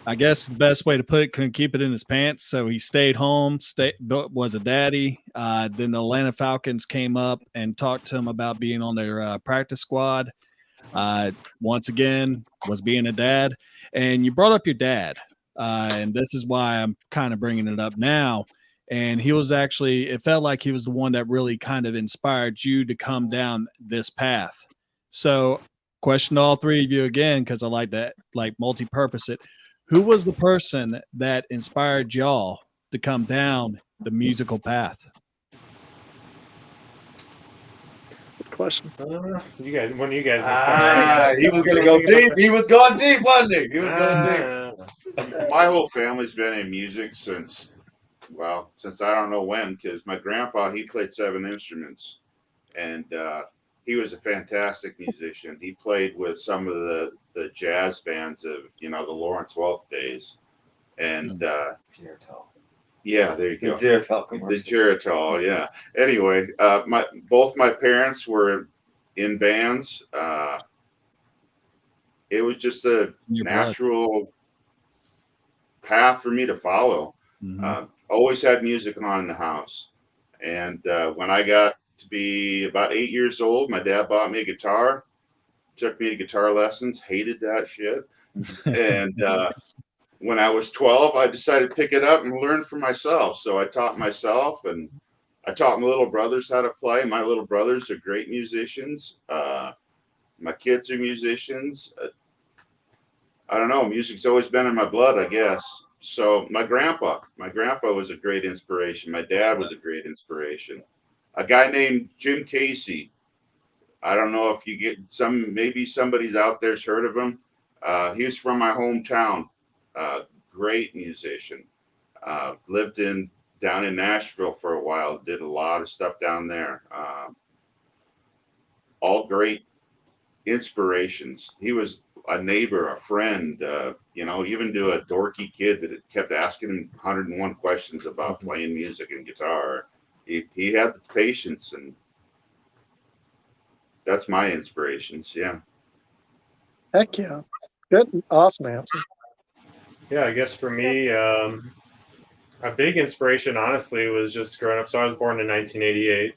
I guess the best way to put it, couldn't keep it in his pants, so he stayed home, was a daddy. Then the Atlanta Falcons came up and talked to him about being on their practice squad. Once again, was being a dad. And you brought up your dad, and this is why I'm kind of bringing it up now. And he was actually, it felt like he was the one that really kind of inspired you to come down this path. So question to all three of you again, because I like that, like multi-purpose it. Who was the person that inspired y'all to come down the musical path? Good question. You guys, when you guys start, he was going to go deep. He was going deep, wasn't he? He was going deep. My whole family's been in music since I don't know when, because my grandpa, he played 7 instruments, and he was a fantastic musician. He played with some of the jazz bands of, the Lawrence Welk days. And yeah, there you go. The Geritol, yeah. Anyway, both my parents were in bands. It was just a natural path for me to follow. Mm-hmm. Always had music on in the house. And when I got to be about 8 years old, my dad bought me a guitar, took me to guitar lessons, hated that shit. And when I was 12, I decided to pick it up and learn for myself. So I taught myself, and I taught my little brothers how to play. My little brothers are great musicians. My kids are musicians. I don't know. Music's always been in my blood, I guess. So my grandpa was a great inspiration. My dad was a great inspiration. A guy named Jim Casey. I don't know if you get maybe somebody's out there's heard of him. He was from my hometown. Great musician. Lived down in Nashville for a while. Did a lot of stuff down there. All great inspirations. He was a neighbor, a friend, even to a dorky kid that kept asking him 101 questions about playing music and guitar. He had the patience, and that's my inspirations. Yeah. Heck yeah. Good. Awesome answer. Yeah, I guess for me, a big inspiration, honestly, was just growing up. So I was born in 1988.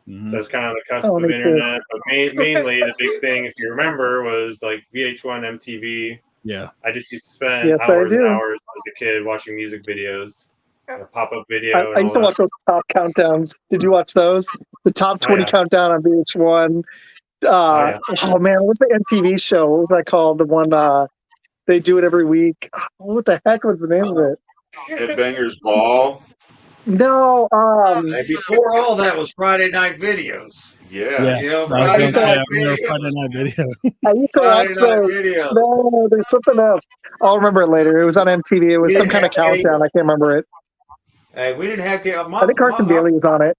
Mm-hmm. So it's kind of the cusp of internet. But mainly the big thing, if you remember, was like VH1, MTV. Yeah. I just used to spend hours and hours as a kid watching music videos, pop-up video. I used to watch those top countdowns. Did you watch those? The top 20 countdown on VH1. Oh man, what was the MTV show? What was that called? The one they do it every week. What the heck was the name of it? Headbangers Ball. No, And before all that was Friday night videos. Yes. You know, I was Friday gonna say, night I remember videos. Friday night video. I used to watch Friday night those. videos. No, there's something else. I'll remember it later. It was on MTV. It was We some didn't kind of have cable. countdown. I can't remember it. Hey, we didn't have cable. I think Carson Daly was on it.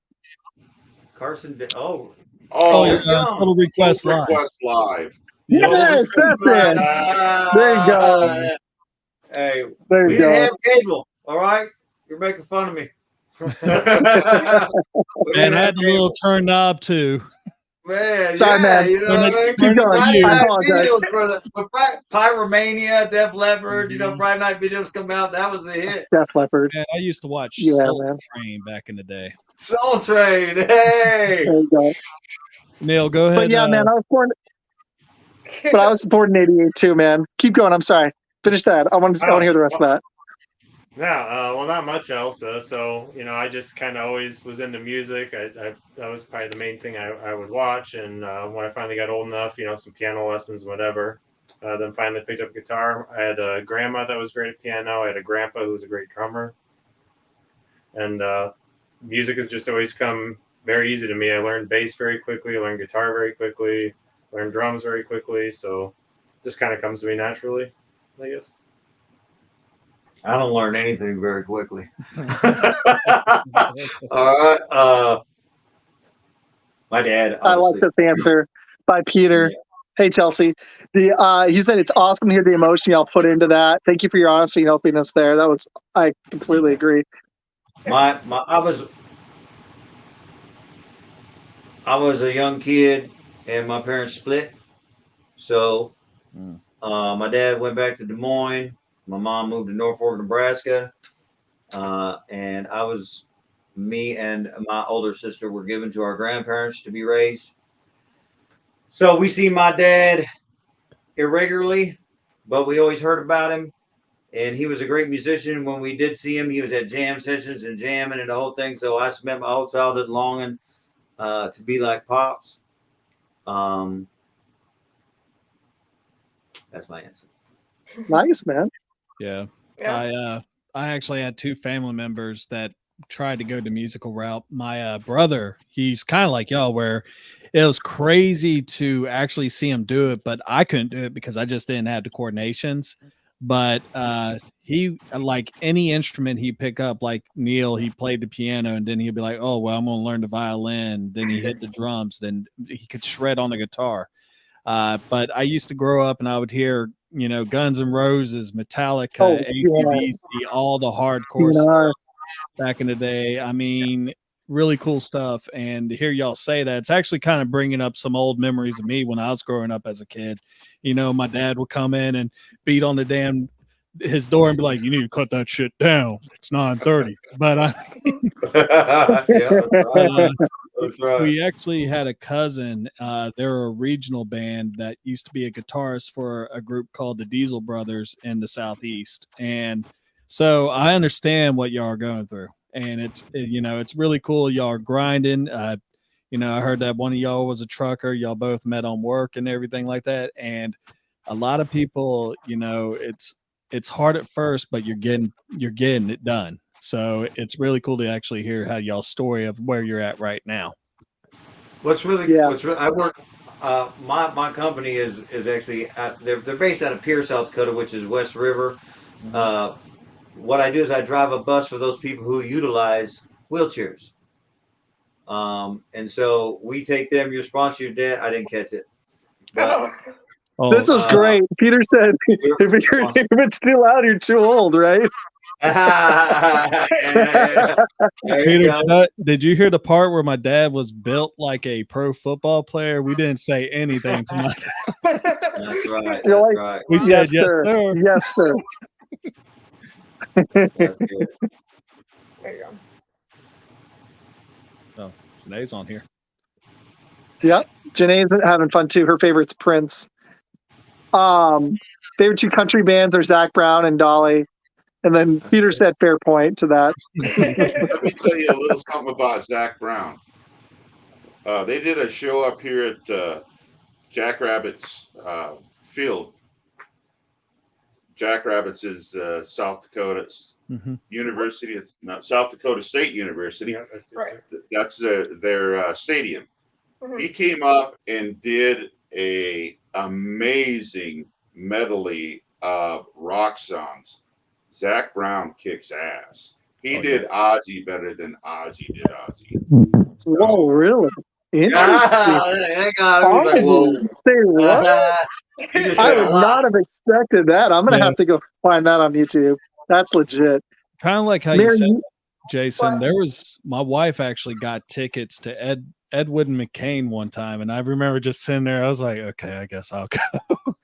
Carson. Oh, Oh, you're young. Total Request Live. Request Live. Yes, that's it. There you go. Hey, There we you didn't go. have cable. All right, you're making fun of me. Man, I had the little turn knob too. Man, Sorry, yeah, man. you know what I mean? Keep going. Friday I night apologize. videos for Pyromania, Def Leppard, you know, Friday night videos come out. That was a hit. Def Leppard. Man, I used to watch Yeah, Soul man. Train back in the day. Soul Train, hey. There you go. Neil, go ahead. But yeah, man, I was born in '88 too, man. Keep going. I'm sorry. Finish that. I want to hear the rest of that. Yeah, well, not much else. So, you know, I just kind of always was into music. That was probably the main thing I would watch. And when I finally got old enough, you know, some piano lessons, whatever. Then finally picked up guitar. I had a grandma that was great at piano. I had a grandpa who was a great drummer. And music has just always come very easy to me. I learned bass very quickly. I learned guitar very quickly. Learned drums very quickly. So just kind of comes to me naturally, I guess. I don't learn anything very quickly. All right. My dad. I like Obviously. this answer by Peter. Yeah. Hey, Chelsea. He said it's awesome to hear the emotion y'all put into that. Thank you for your honesty and helping us there. I completely agree. I was a young kid and my parents split. So my dad went back to Des Moines. My mom moved to Norfolk, Nebraska. And me and my older sister were given to our grandparents to be raised. So we see my dad irregularly, but we always heard about him. And he was a great musician. When we did see him, he was at jam sessions and jamming and the whole thing. So I spent my whole childhood longing to be like Pops. That's my answer. Nice, man. Yeah. I actually had two family members that tried to go the musical route. My brother, he's kind of like y'all, where it was crazy to actually see him do it, but I couldn't do it because I just didn't have the coordinations. But he, like any instrument he pick up, like Neil, he played the piano, and then he'd be like, "Oh well, I'm gonna learn the violin." Then he hit the drums. Then he could shred on the guitar. But I used to grow up and I would hear, you know, Guns N' Roses, Metallica, AC/DC, all the hardcore stuff back in the day. I mean, really cool stuff. And to hear y'all say that, it's actually kind of bringing up some old memories of me when I was growing up as a kid. You know, my dad would come in and beat on his door and be like, "You need to cut that shit down. It's 9:30." But That's right. We actually had a cousin. They're a regional band that used to be a guitarist for a group called the Diesel Brothers in the Southeast. And so I understand what y'all are going through. And it's really cool. Y'all are grinding. I heard that one of y'all was a trucker. Y'all both met on work and everything like that. And a lot of people, it's hard at first, but you're getting it done. So it's really cool to actually hear how y'all's story of where you're at right now. I work. My company is actually they're based out of Pierce, South Dakota, which is West River. What I do is I drive a bus for those people who utilize wheelchairs. And so we take them. Your sponsor, your dad. I didn't catch it. But, this is great. Peter said, if it's still out, you're too old, right? Peter, did you hear the part where my dad was built like a pro football player? We didn't say anything to my dad. That's right. You're like, right. We said, yes, sir. Yes, sir. That's good. There you go. Oh, Janae's on here. Yep. Janae's having fun too. Her favorite's Prince. Favorite two country bands are Zach Brown and Dolly. And then Peter said fair point to that. Let me tell you a little something about Zach Brown. They did a show up here at Jackrabbit's field Jackrabbits is South Dakota University. It's not South Dakota State University. Yeah, Right. That's their stadium. Mhm. He came up and did a amazing medley of rock songs. Zach Brown kicks ass. He did Ozzy better than Ozzy did Ozzy. Whoa, really? Interesting. That guy was like, whoa. Say what? You just I said a would lot. not have expected that. I'm gonna have to go find that on YouTube. That's legit. Kind of like how Mary, you said, you- Jason. There was my wife actually got tickets to Edward and McCain one time, and I remember just sitting there. I was like, okay, I guess I'll go.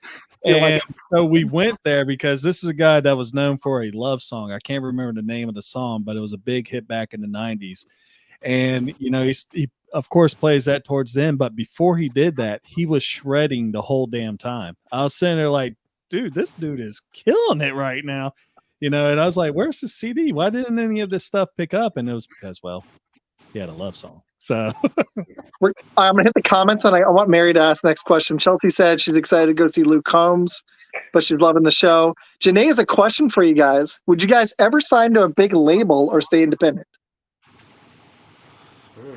And so we went there because this is a guy that was known for a love song. I can't remember the name of the song, but it was a big hit back in the 90s. And, you know, he of course plays that towards the end. But before he did that, he was shredding the whole damn time. I was sitting there like, dude, this dude is killing it right now. You know, and I was like, where's the CD? Why didn't any of this stuff pick up? And it was because, well, he had a love song. So I'm gonna hit the comments, and I want Mary to ask the next question. Chelsea said she's excited to go see Luke Combs, but she's loving the show. Janae has a question for you guys. Would you guys ever sign to a big label or stay independent?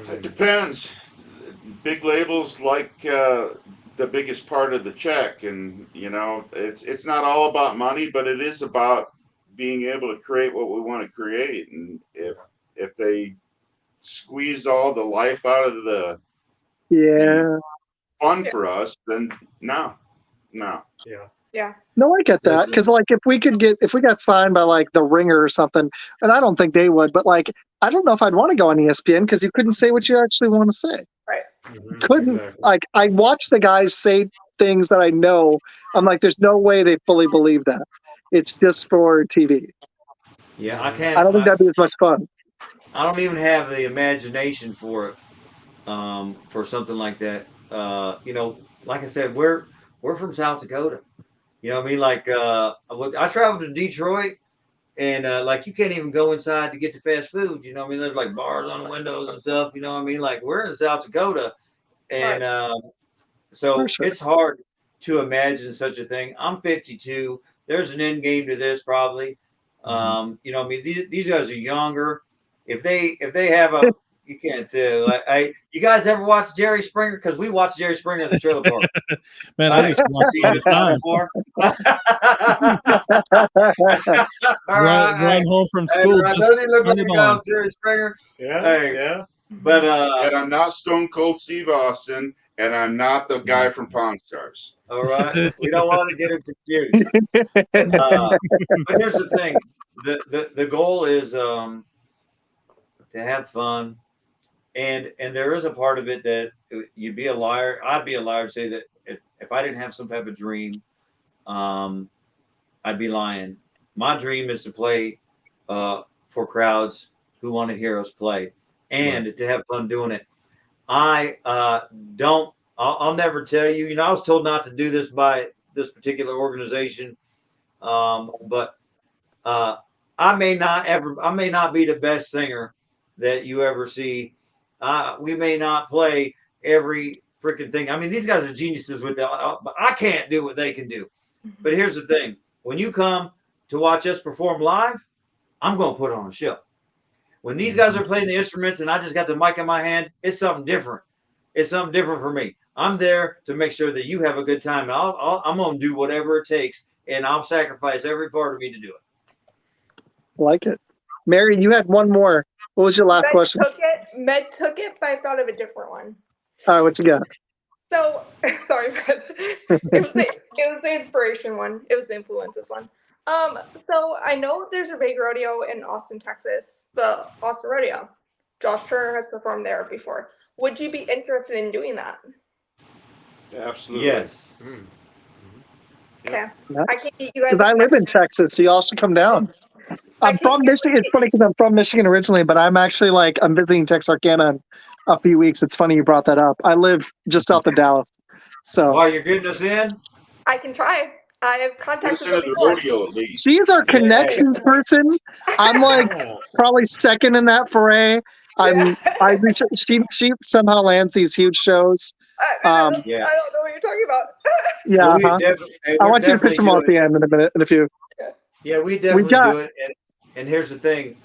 It depends. Big labels like the biggest part of the check, and you know, it's not all about money, but it is about being able to create what we want to create. And if they squeeze all the life out of the fun for us, then no. Yeah. No, I get that, because like if we got signed by like The Ringer or something, and I don't think they would, but like I don't know if I'd want to go on ESPN because you couldn't say what you actually want to say. Right. Couldn't Exactly. like I watch the guys say things that I know. I'm like, there's no way they fully believe that. It's just for TV. Yeah, I can't. I don't think that'd be as much fun. I don't even have the imagination for it, for something like that. You know, like I said, we're from South Dakota. You know what I mean? Like, I traveled to Detroit, and like you can't even go inside to get the fast food. You know what I mean? There's like bars on the windows and stuff. You know what I mean? Like we're in South Dakota, and so For sure. it's hard to imagine such a thing. I'm 52. There's an end game to this probably. You know, I mean, these guys are younger. If they have a, you can't tell. Like, you guys ever watch Jerry Springer? Because we watched Jerry Springer at the trailer park. man, I just watched Seen it this all the time time. before. Run home from school. Just Doesn't he look like turn a it guy on. with Jerry Springer? Yeah, Hey. yeah. But And I'm not Stone Cold Steve Austin, and I'm not the guy from Pawn Stars. all right, we don't want to get him confused. But here's the thing: the goal is to have fun, and there is a part of it that you'd be a liar. I'd be a liar to say that if I didn't have some type of dream, I'd be lying. My dream is to play for crowds who want to hear us play, and to have fun doing it. I don't. I'll never tell you. You know, I was told not to do this by this particular organization, but I may not be the best singer that you ever see. We may not play every freaking thing. I mean, these guys are geniuses with that, but I can't do what they can do. But here's the thing: when you come to watch us perform live, I'm going to put on a show. When these guys are playing the instruments and I just got the mic in my hand, it's something different. It's something different for me. I'm there to make sure that you have a good time. And I'm going to do whatever it takes, and I'll sacrifice every part of me to do it. Like it. Mary, you had one more. What was your last question? Med took it, but I thought of a different one. All right, what you got? So, sorry, Med. It was the inspiration one. It was the influences one. So I know there's a big rodeo in Austin, Texas, the Austin Rodeo. Josh Turner has performed there before. Would you be interested in doing that? Absolutely. Yes. Okay. Nice. I can get you guys. Because I live in Texas, so you all should come down. I'm from Michigan. It's funny because I'm from Michigan originally, but I'm actually I'm visiting Texarkana in a few weeks. It's funny you brought that up. I live just south of Dallas. So While you're getting us in, I can try. I have contacted Listen her to the before. rodeo at least. she's our connections person. I'm probably second in that foray. She somehow lands these huge shows. I don't know what you're talking about. Yeah, I want you to pitch them all at the end in a few. Yeah, we definitely do it. And here's the thing,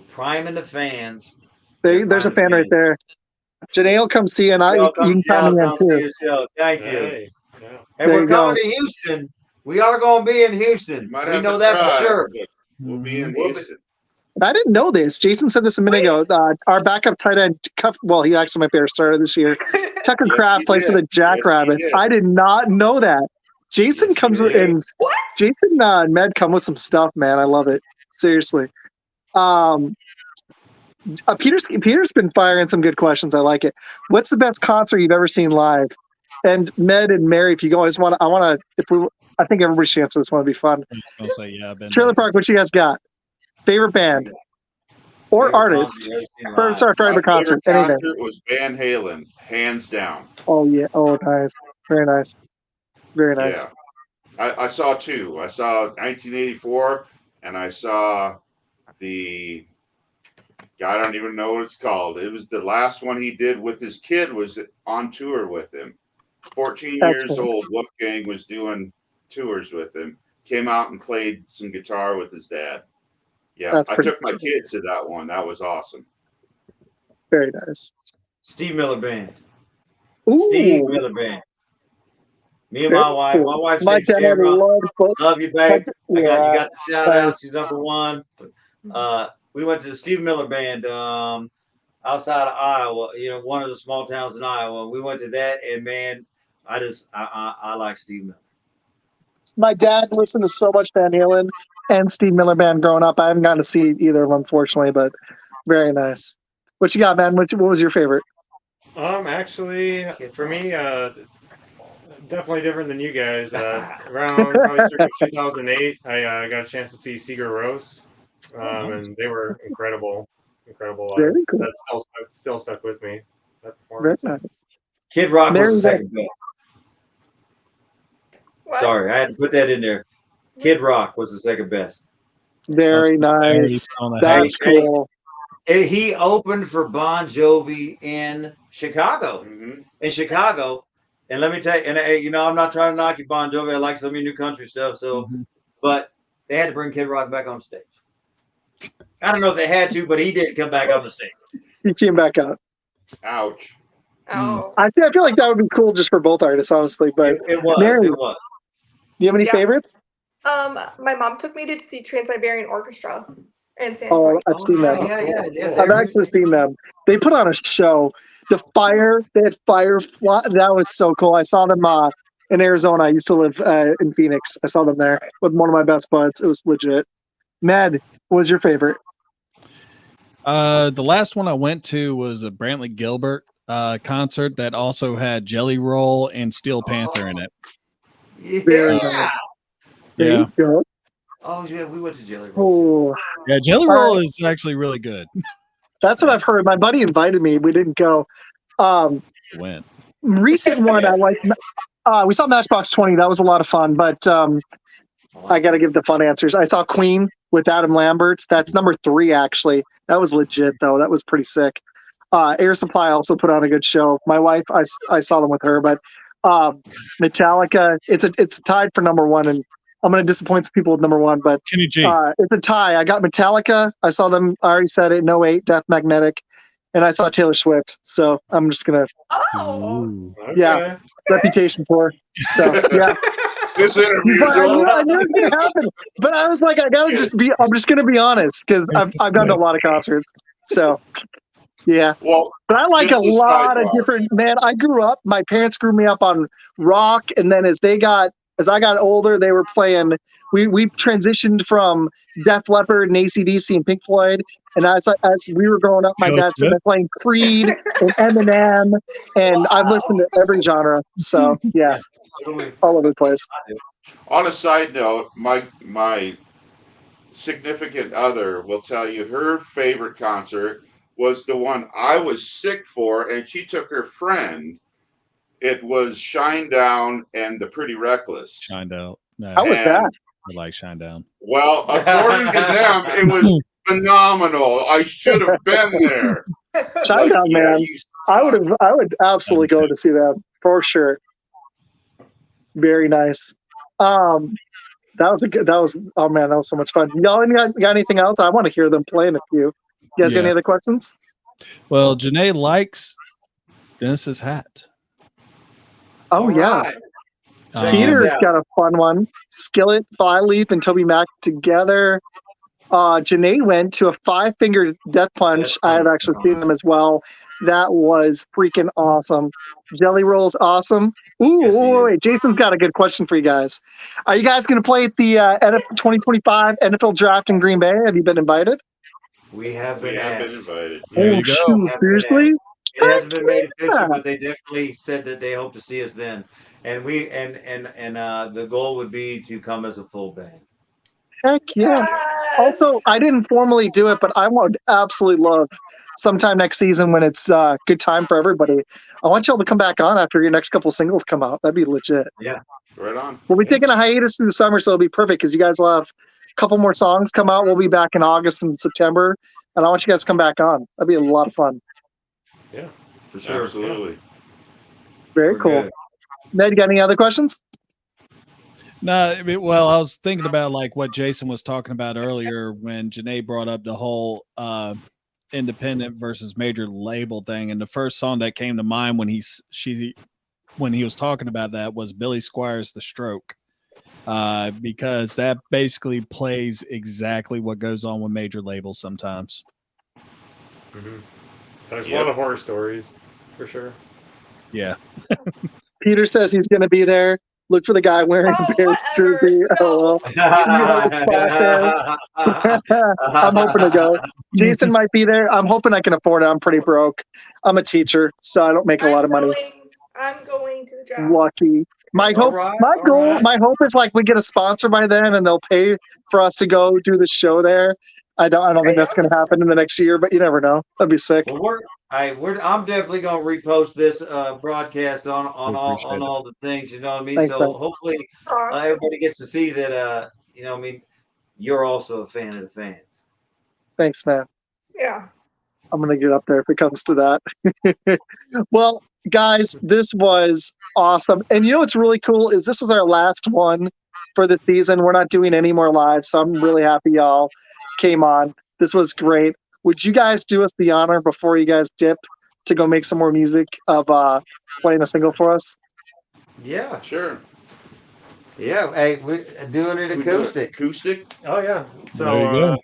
priming the fans. There's a fan right there. Janae will come see, and you can come in too. Thank you. Hey, And we're coming to Houston. We are going to be in Houston. We know that for sure. We'll be in Houston. I didn't know this. Jason said this a minute ago. Our backup tight end, he actually my favorite starter this year. Tucker Kraft plays for the Jackrabbits. I did not know that. Jason comes with, and Jason and Med come with some stuff, man. I love it. Seriously. Peter's been firing some good questions. I like it. What's the best concert you've ever seen live? And Med and Mary, if you go, I think everybody should answer this one. It'd be fun. Trailer Park, what you guys got? Favorite band or artist? Favorite concert. Favorite concert was Van Halen, hands down. Oh yeah. Oh, nice. Very nice. Very nice. Yeah. I saw two. I saw 1984, and I saw I don't even know what it's called. It was the last one he did with his kid. Was on tour with him. 14 years old. Wolfgang was doing tours with him. Came out and played some guitar with his dad. Yeah, I took my kids to that one. That was awesome. Very nice. Steve Miller Band. Ooh. Steve Miller Band. Me and my wife. My wife's name's Tamara. Love you, babe. You got the shout out. She's number one. We went to the Steve Miller Band outside of Iowa. One of the small towns in Iowa. We went to that, and man, I like Steve Miller. My dad listened to so much Van Halen and Steve Miller Band growing up. I haven't gotten to see either of them, unfortunately, but very nice. What you got, man? What was your favorite? Actually, for me, definitely different than you guys. Around probably circa 2008, I got a chance to see Sigur Rós, and they were incredible. Very cool. That still stuck with me. That very performance. nice. Kid Rock was the second best. Sorry, I had to put that in there. Kid Rock was the second best. Very nice. That's cool. He opened for Bon Jovi in Chicago. In Chicago. And let me tell you, and I'm not trying to knock you, Bon Jovi. I like some of your new country stuff. So, but they had to bring Kid Rock back on stage. I don't know if they had to, but he did come back on the stage. He came back out. Ouch. Oh. I feel like that would be cool just for both artists, honestly. But it was. Mary, it was. Do you have any favorites? My mom took me to see Trans-Siberian Orchestra in San Antonio. I've seen them. Yeah. I've actually seen them. They put on a show. They had Firefly. That was so cool. I saw them in Arizona. I used to live in Phoenix. I saw them there with one of my best buds. It was legit. Med, what was your favorite? The last one I went to was a Brantley Gilbert concert that also had Jelly Roll and Steel Panther in it. Yeah. Yeah. Oh yeah, we went to Jelly Roll. Oh. Yeah, Jelly Roll is actually really good. That's what I've heard. My buddy invited me. We didn't go. Went. Recent one I like. We saw Matchbox 20. That was a lot of fun. But I got to give the fun answers. I saw Queen with Adam Lambert. That's number 3 actually. That was legit though. That was pretty sick. Air Supply also put on a good show. My wife, I saw them with her. But Metallica, it's tied for number 1, and I'm going to disappoint some people with number 1, but Kenny G. It's a tie. I got Metallica. I saw them. I already said it. In 08, Death Magnetic, and I saw Taylor Swift. So I'm just gonna. Oh. Yeah, Reputation tour. So yeah. This interview. I knew it was gonna happen, but I was like, I gotta just be. I'm just gonna be honest because I've gone to a lot of concerts. So yeah. Well, but I like a lot of different. Man, I grew up. My parents grew me up on rock, and then as I got older, they were playing. We started from Def Leppard and AC/DC and Pink Floyd, and as we were growing up, my dad started playing Creed and Eminem, and I've listened to every genre. So yeah, all over the place. On a side note, my significant other will tell you her favorite concert was the one I was sick for, and she took her friend. It was Shinedown and the Pretty Reckless. Shinedown. No, how was that? I like Shinedown. Well, according to them, it was phenomenal. I should have been there. Shinedown, Yeah, man. you I would absolutely go to see them for sure. Very nice. That was oh man, that was so much fun. Y'all got anything else? I want to hear them playing a few. You guys got any other questions? Well, Janae likes Dennis's hat. Oh All yeah. right. Check this Peter's out. got a fun one. Skillet, Fly Leaf, and Toby Mac together. Janae went to a 5-finger death punch. I have actually seen them as well. That was freaking awesome. Jelly Roll's awesome. Ooh, Yes, he is. wait. Jason's got a good question for you guys. Are you guys going to play at the 2025 NFL Draft in Green Bay? Have you been invited? We have We been have been asked. invited. There Oh, you go. shoot. Have been Seriously? asked. It hasn't been made Heck official, yeah. but they definitely said that they hope to see us then. And the goal would be to come as a full band. Heck yeah. Also, I didn't formally do it, but I would absolutely love sometime next season when it's good time for everybody. I want y'all to come back on after your next couple singles come out. That'd be legit. Yeah. Right on. We'll be taking a hiatus through the summer, so it'll be perfect because you guys will have a couple more songs come out. We'll be back in August and September, and I want you guys to come back on. That'd be a lot of fun. Yeah. For sure. Absolutely. Very We're cool. good. Ned, you got any other questions? No, well, I was thinking about like what Jason was talking about earlier when Janae brought up the whole independent versus major label thing, and the first song that came to mind when he was talking about that was Billy Squires' "The Stroke," because that basically plays exactly what goes on with major labels sometimes. Mm-hmm. There's a lot of horror stories, for sure. Yeah. Peter says he's going to be there. Look for the guy wearing a Bears whatever. jersey. No. LOL. I'm hoping to go. Jason might be there. I'm hoping I can afford it. I'm pretty broke. I'm a teacher, so I don't make a lot of money. I'm going to the draft. Lucky. My All hope, right, my all goal, right. my hope is like we get a sponsor by then, and they'll pay for us to go do the show there. I don't think that's going to happen in the next year, but you never know. That'd be sick. Well, I'm definitely gonna repost this broadcast on Appreciate it. all the things. You know what I mean? Thanks, So man. hopefully everybody gets to see that. You know what I mean? You're also a fan of the fans. Thanks, man. Yeah. I'm going to get up there if it comes to that. Well, guys, this was awesome. And you know what's really cool is this was our last one for the season. We're not doing any more live, so I'm really happy y'all came on. This was great. Would you guys do us the honor before you guys dip to go make some more music of playing a single for us? Yeah, Sure. yeah. Hey, we're doing it We do it acoustic. acoustic? Oh yeah. There you go.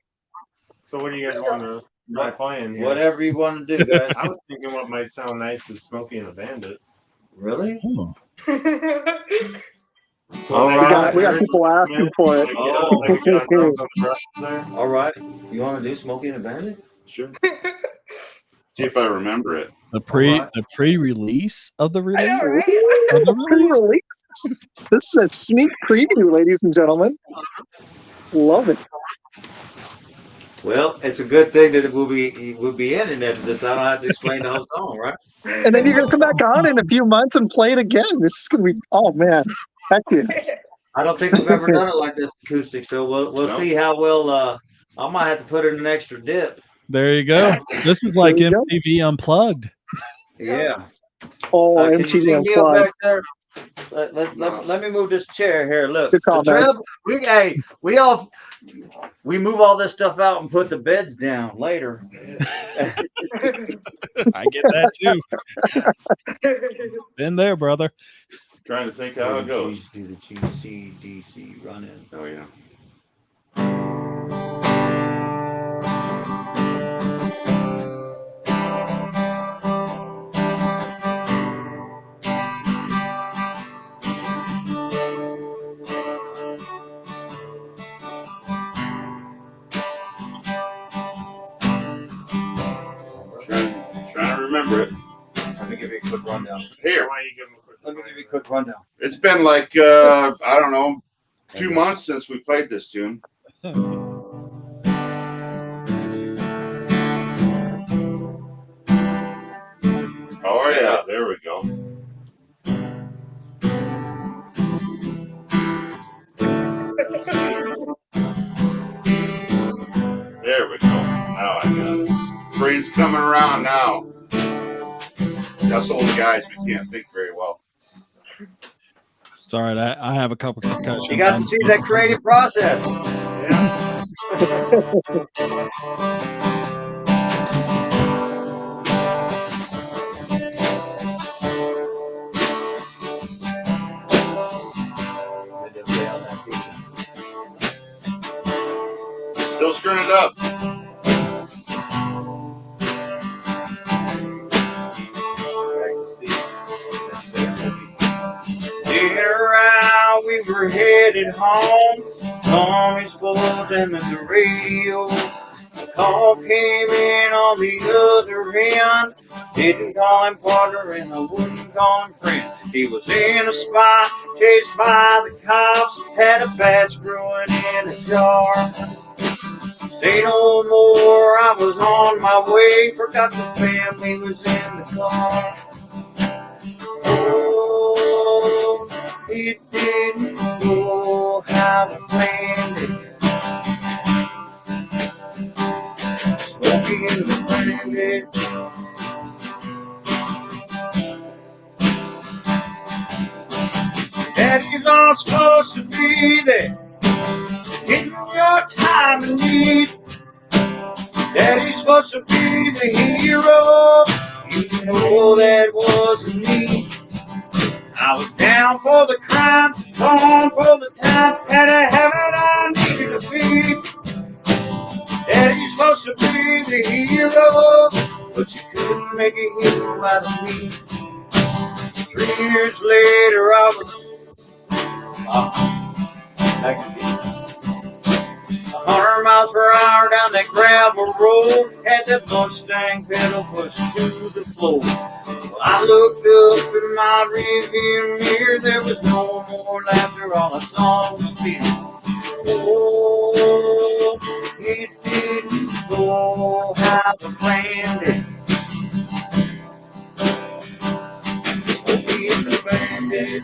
So what do you guys want to try playing here? Whatever you want to do, guys. I was thinking what might sound nice is Smokey and the Bandit. Really? Oh. So All when right. We got people asking for it. I could get on drums on the brushes there. All right. You want to do Smokey and the Bandit? Sure. See if I remember it. The Alright. pre-release of the I release. know, right? Of the release? Pre-release. This is a sneak preview, ladies and gentlemen. Love it. Well, it's a good thing that we'll be in after this. I don't have to explain the whole song, right? And then you're going to come back on in a few months and play it again. This is going to be, oh man. Heck yeah. I don't think we've ever done it like this acoustic, so we'll No. see how well. I might have to put in an extra dip. There you go. This is like There you go. MTV Unplugged. Yeah. Oh, Can you MTV see Neil Unplugged. back there? Let me move this chair here. Look, Good call, the man. treble. We move all this stuff out and put the beds down later. I get that too. Been there, brother. Trying to think how it goes. Do the GCDC run in. Oh yeah. Trying to remember it. Let me give you a quick rundown. Here. Why don't you give them a quick Let me give you a quick rundown. It's been like I don't know, 2 months since we played this tune. Oh yeah, there we go. There we go. Now I got it. Brain's coming around now. Us old guys, we can't think very well. It's all right. I have a couple concussions. You got to see that creative process. Yeah. Still screwing it up. Getting around, we were headed home. Tommy's full and the radio. A call came in on the other end. Didn't call him partner and I wouldn't call him friend. He was in a spot, chased by the cops, had a bad screwing in a jar. Say no more, I was on my way, forgot the family was in the car. Oh, it didn't go how I planned it. Smoky in the bandit. Daddy's not supposed to be there in your time of need. Daddy's supposed to be the hero. You know that wasn't me. I was down for the crime, gone for the time, had a habit I needed to feed. Daddy's supposed to be the hero, but you couldn't make a hero out of me. 3 years later, I was back again. 100 miles per hour down that gravel road, had that Mustang pedal pushed to the floor. Well, I looked up in my rearview mirror, there was no more laughter, all I saw was fear. Oh, it didn't go how I planned it. Smokey and the bandit.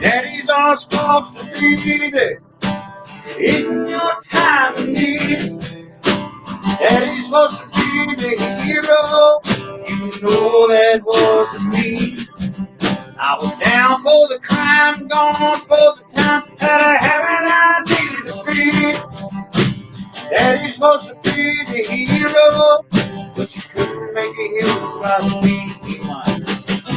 Daddy's not supposed to be there in your time of need. Daddy's supposed to be the hero. You know that wasn't me. I was down for the crime, gone for the time, had a habit I needed to feed. Daddy's supposed to be the hero, but you couldn't make a hero out of me.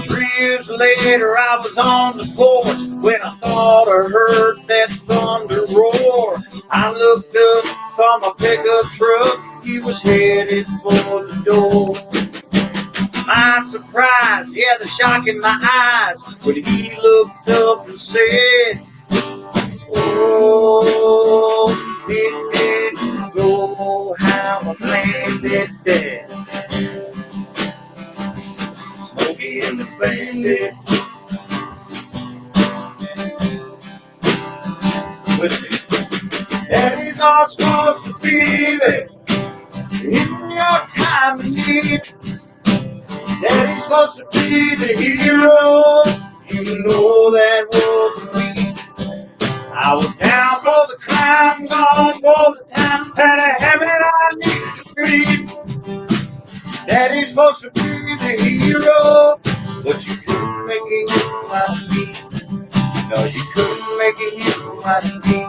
3 years later, I was on the porch when I thought I heard that thunder roar. I looked up, saw my pickup truck, he was headed for the door. My surprise, yeah, the shock in my eyes when he looked up and said, oh, it didn't go how I planned it, Dad. Smokey and the bandit. With me. Daddy's not supposed to be there in your time of need. Daddy's supposed to be the hero. You know that wasn't me. I was down for the crime, gone for the time, had a habit I needed to feed. Daddy's supposed to be the hero, but you couldn't make a hero out of me. No, you couldn't make a hero out of me.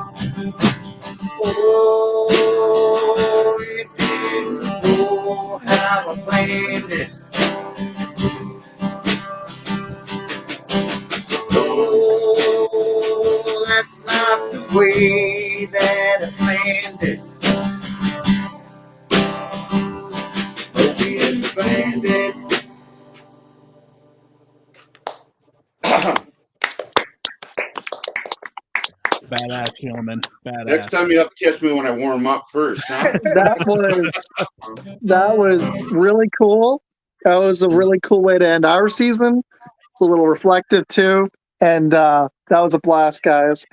Oh, it didn't go how I planned it. Oh, that's not the way that I planned it. Smokey and the bandit. Badass gentleman. Badass. Next time you have to catch me when I warm up first, huh? That was really cool. That was a really cool way to end our season. It's a little reflective too, and that was a blast, guys.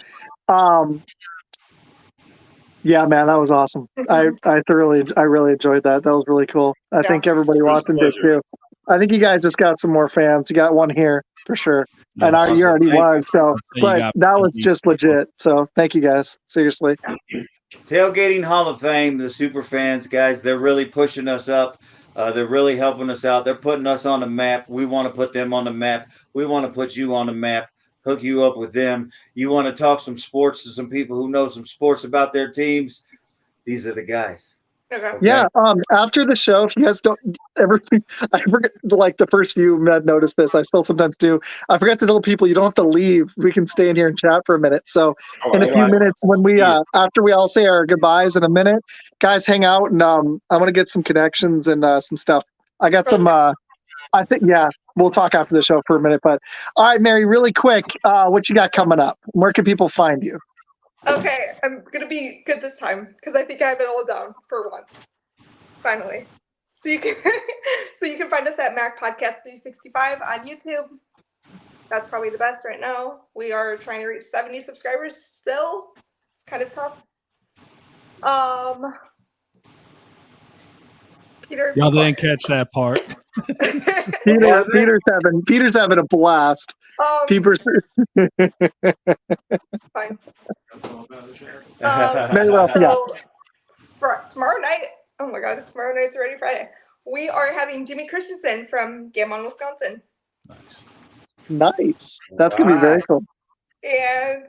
Yeah, man, that was awesome. I really enjoyed that. That was really cool. I think everybody watching did too. I think you guys just got some more fans. You got one here for sure. And you already was. So, but that was just legit. So thank you guys. Seriously. Tailgating Hall of Fame, the super fans, guys, they're really pushing us up. They're really helping us out. They're putting us on the map. We want to put them on the map. We want to put you on the map, hook you up with them. You want to talk some sports to some people who know some sports about their teams. These are the guys. Okay. Yeah. After the show, if you guys don't ever, I forget, like the first few Med noticed this. I still sometimes do. I forget to tell people you don't have to leave. We can stay in here and chat for a minute. So in a few minutes, when we after we all say our goodbyes in a minute, guys, hang out and I want to get some connections and some stuff. I got some. I think we'll talk after the show for a minute. But all right, Mary, really quick, what you got coming up? Where can people find you? Okay, I'm gonna be good this time because I think I have it all down for once. Finally, so you can find us at Mac Podcast 365 on YouTube. That's probably the best right now. We are trying to reach 70 subscribers still. It's kind of tough. Peter, y'all didn't catch that part. Peter's having a blast. Peter's fine. So for tomorrow night, oh my God, tomorrow night's already Friday. We are having Jimmy Christensen from Gammon, Wisconsin. Nice. That's gonna be very cool. And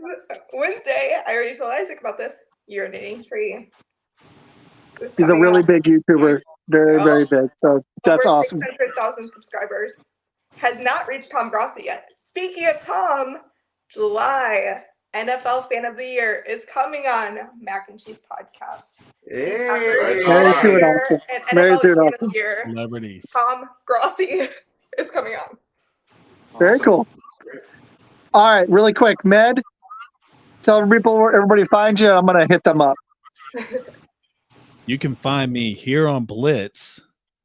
Wednesday, I already told Isaac about this. Urinating Tree. He's a really big YouTuber. Very, very big. So that's awesome. 600,000 subscribers. Has not reached Tom Grossi yet. Speaking of Tom, July NFL Fan of the Year is coming on Mac and Cheese Podcast. Hey, Very NFL awesome. Fan of the Year, Celebrities. Tom Grossi is coming on. Very cool. All right, really quick, Med, tell people where everybody finds you. I'm gonna hit them up. You can find me here on Blitz,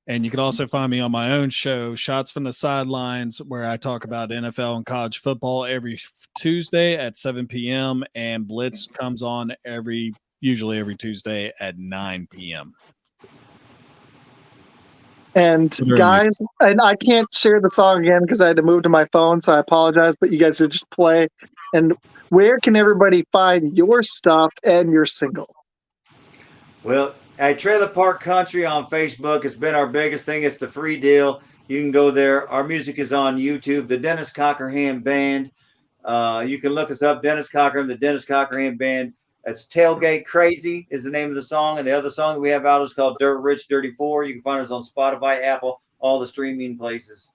and you can also find me on my own show, Shots from the Sidelines, where I talk about NFL and college football every Tuesday at 7 p.m. and Blitz comes on usually every Tuesday at 9 p.m. And guys, and I can't share the song again because I had to move to my phone, so I apologize, but you guys should just play. And where can everybody find your stuff and your single? Well, at Trailer Park Country on Facebook, it's been our biggest thing. It's the free deal. You can go there. Our music is on YouTube, the Dennis Cockerham Band. You can look us up, Dennis Cockerham, the Dennis Cockerham Band. It's Tailgate Crazy is the name of the song. And the other song that we have out is called Dirt Rich Dirty 4. You can find us on Spotify, Apple, all the streaming places.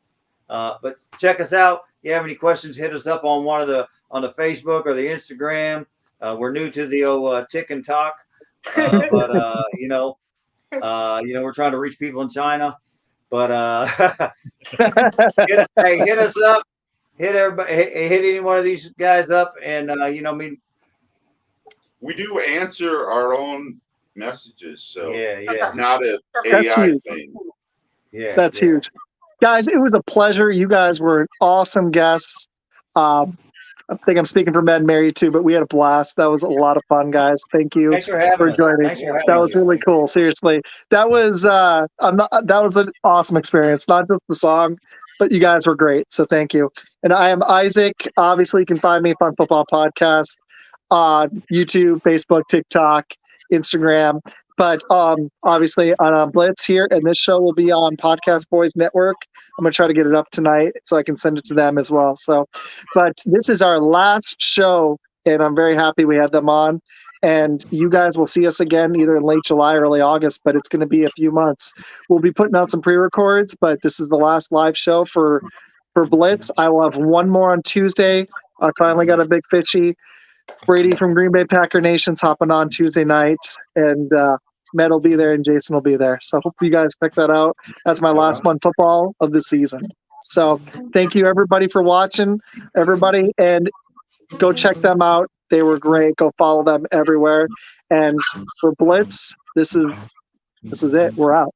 But check us out. If you have any questions, hit us up on on the Facebook or the Instagram. We're new to the Tick and Talk. But we're trying to reach people in China. But hit us up, hit everybody, hit any one of these guys up, and we do answer our own messages, so it's not an AI thing. Yeah, that's huge, guys. It was a pleasure. You guys were awesome guests. I think I'm speaking for Med and Mary too, but we had a blast. That was a lot of fun, guys. Thank you for joining. That was really cool. Seriously, that was that was an awesome experience. Not just the song, but you guys were great. So thank you. And I am Isaac. Obviously, you can find me Fun Football Podcast on YouTube, Facebook, TikTok, Instagram. But obviously on Blitz here, and this show will be on Podcast Boys Network. I'm going to try to get it up tonight so I can send it to them as well. So, but this is our last show, and I'm very happy we had them on. And you guys will see us again either in late July or early August, but it's going to be a few months. We'll be putting out some pre-records, but this is the last live show for Blitz. I will have one more on Tuesday. I finally got a big fishy. Brady from Green Bay Packer Nation's hopping on Tuesday night, and Matt will be there and Jason will be there. So hope you guys pick that out. That's my last one football of the season. So thank you everybody for watching, everybody, and go check them out. They were great. Go follow them everywhere. And for Blitz, this is it. We're out.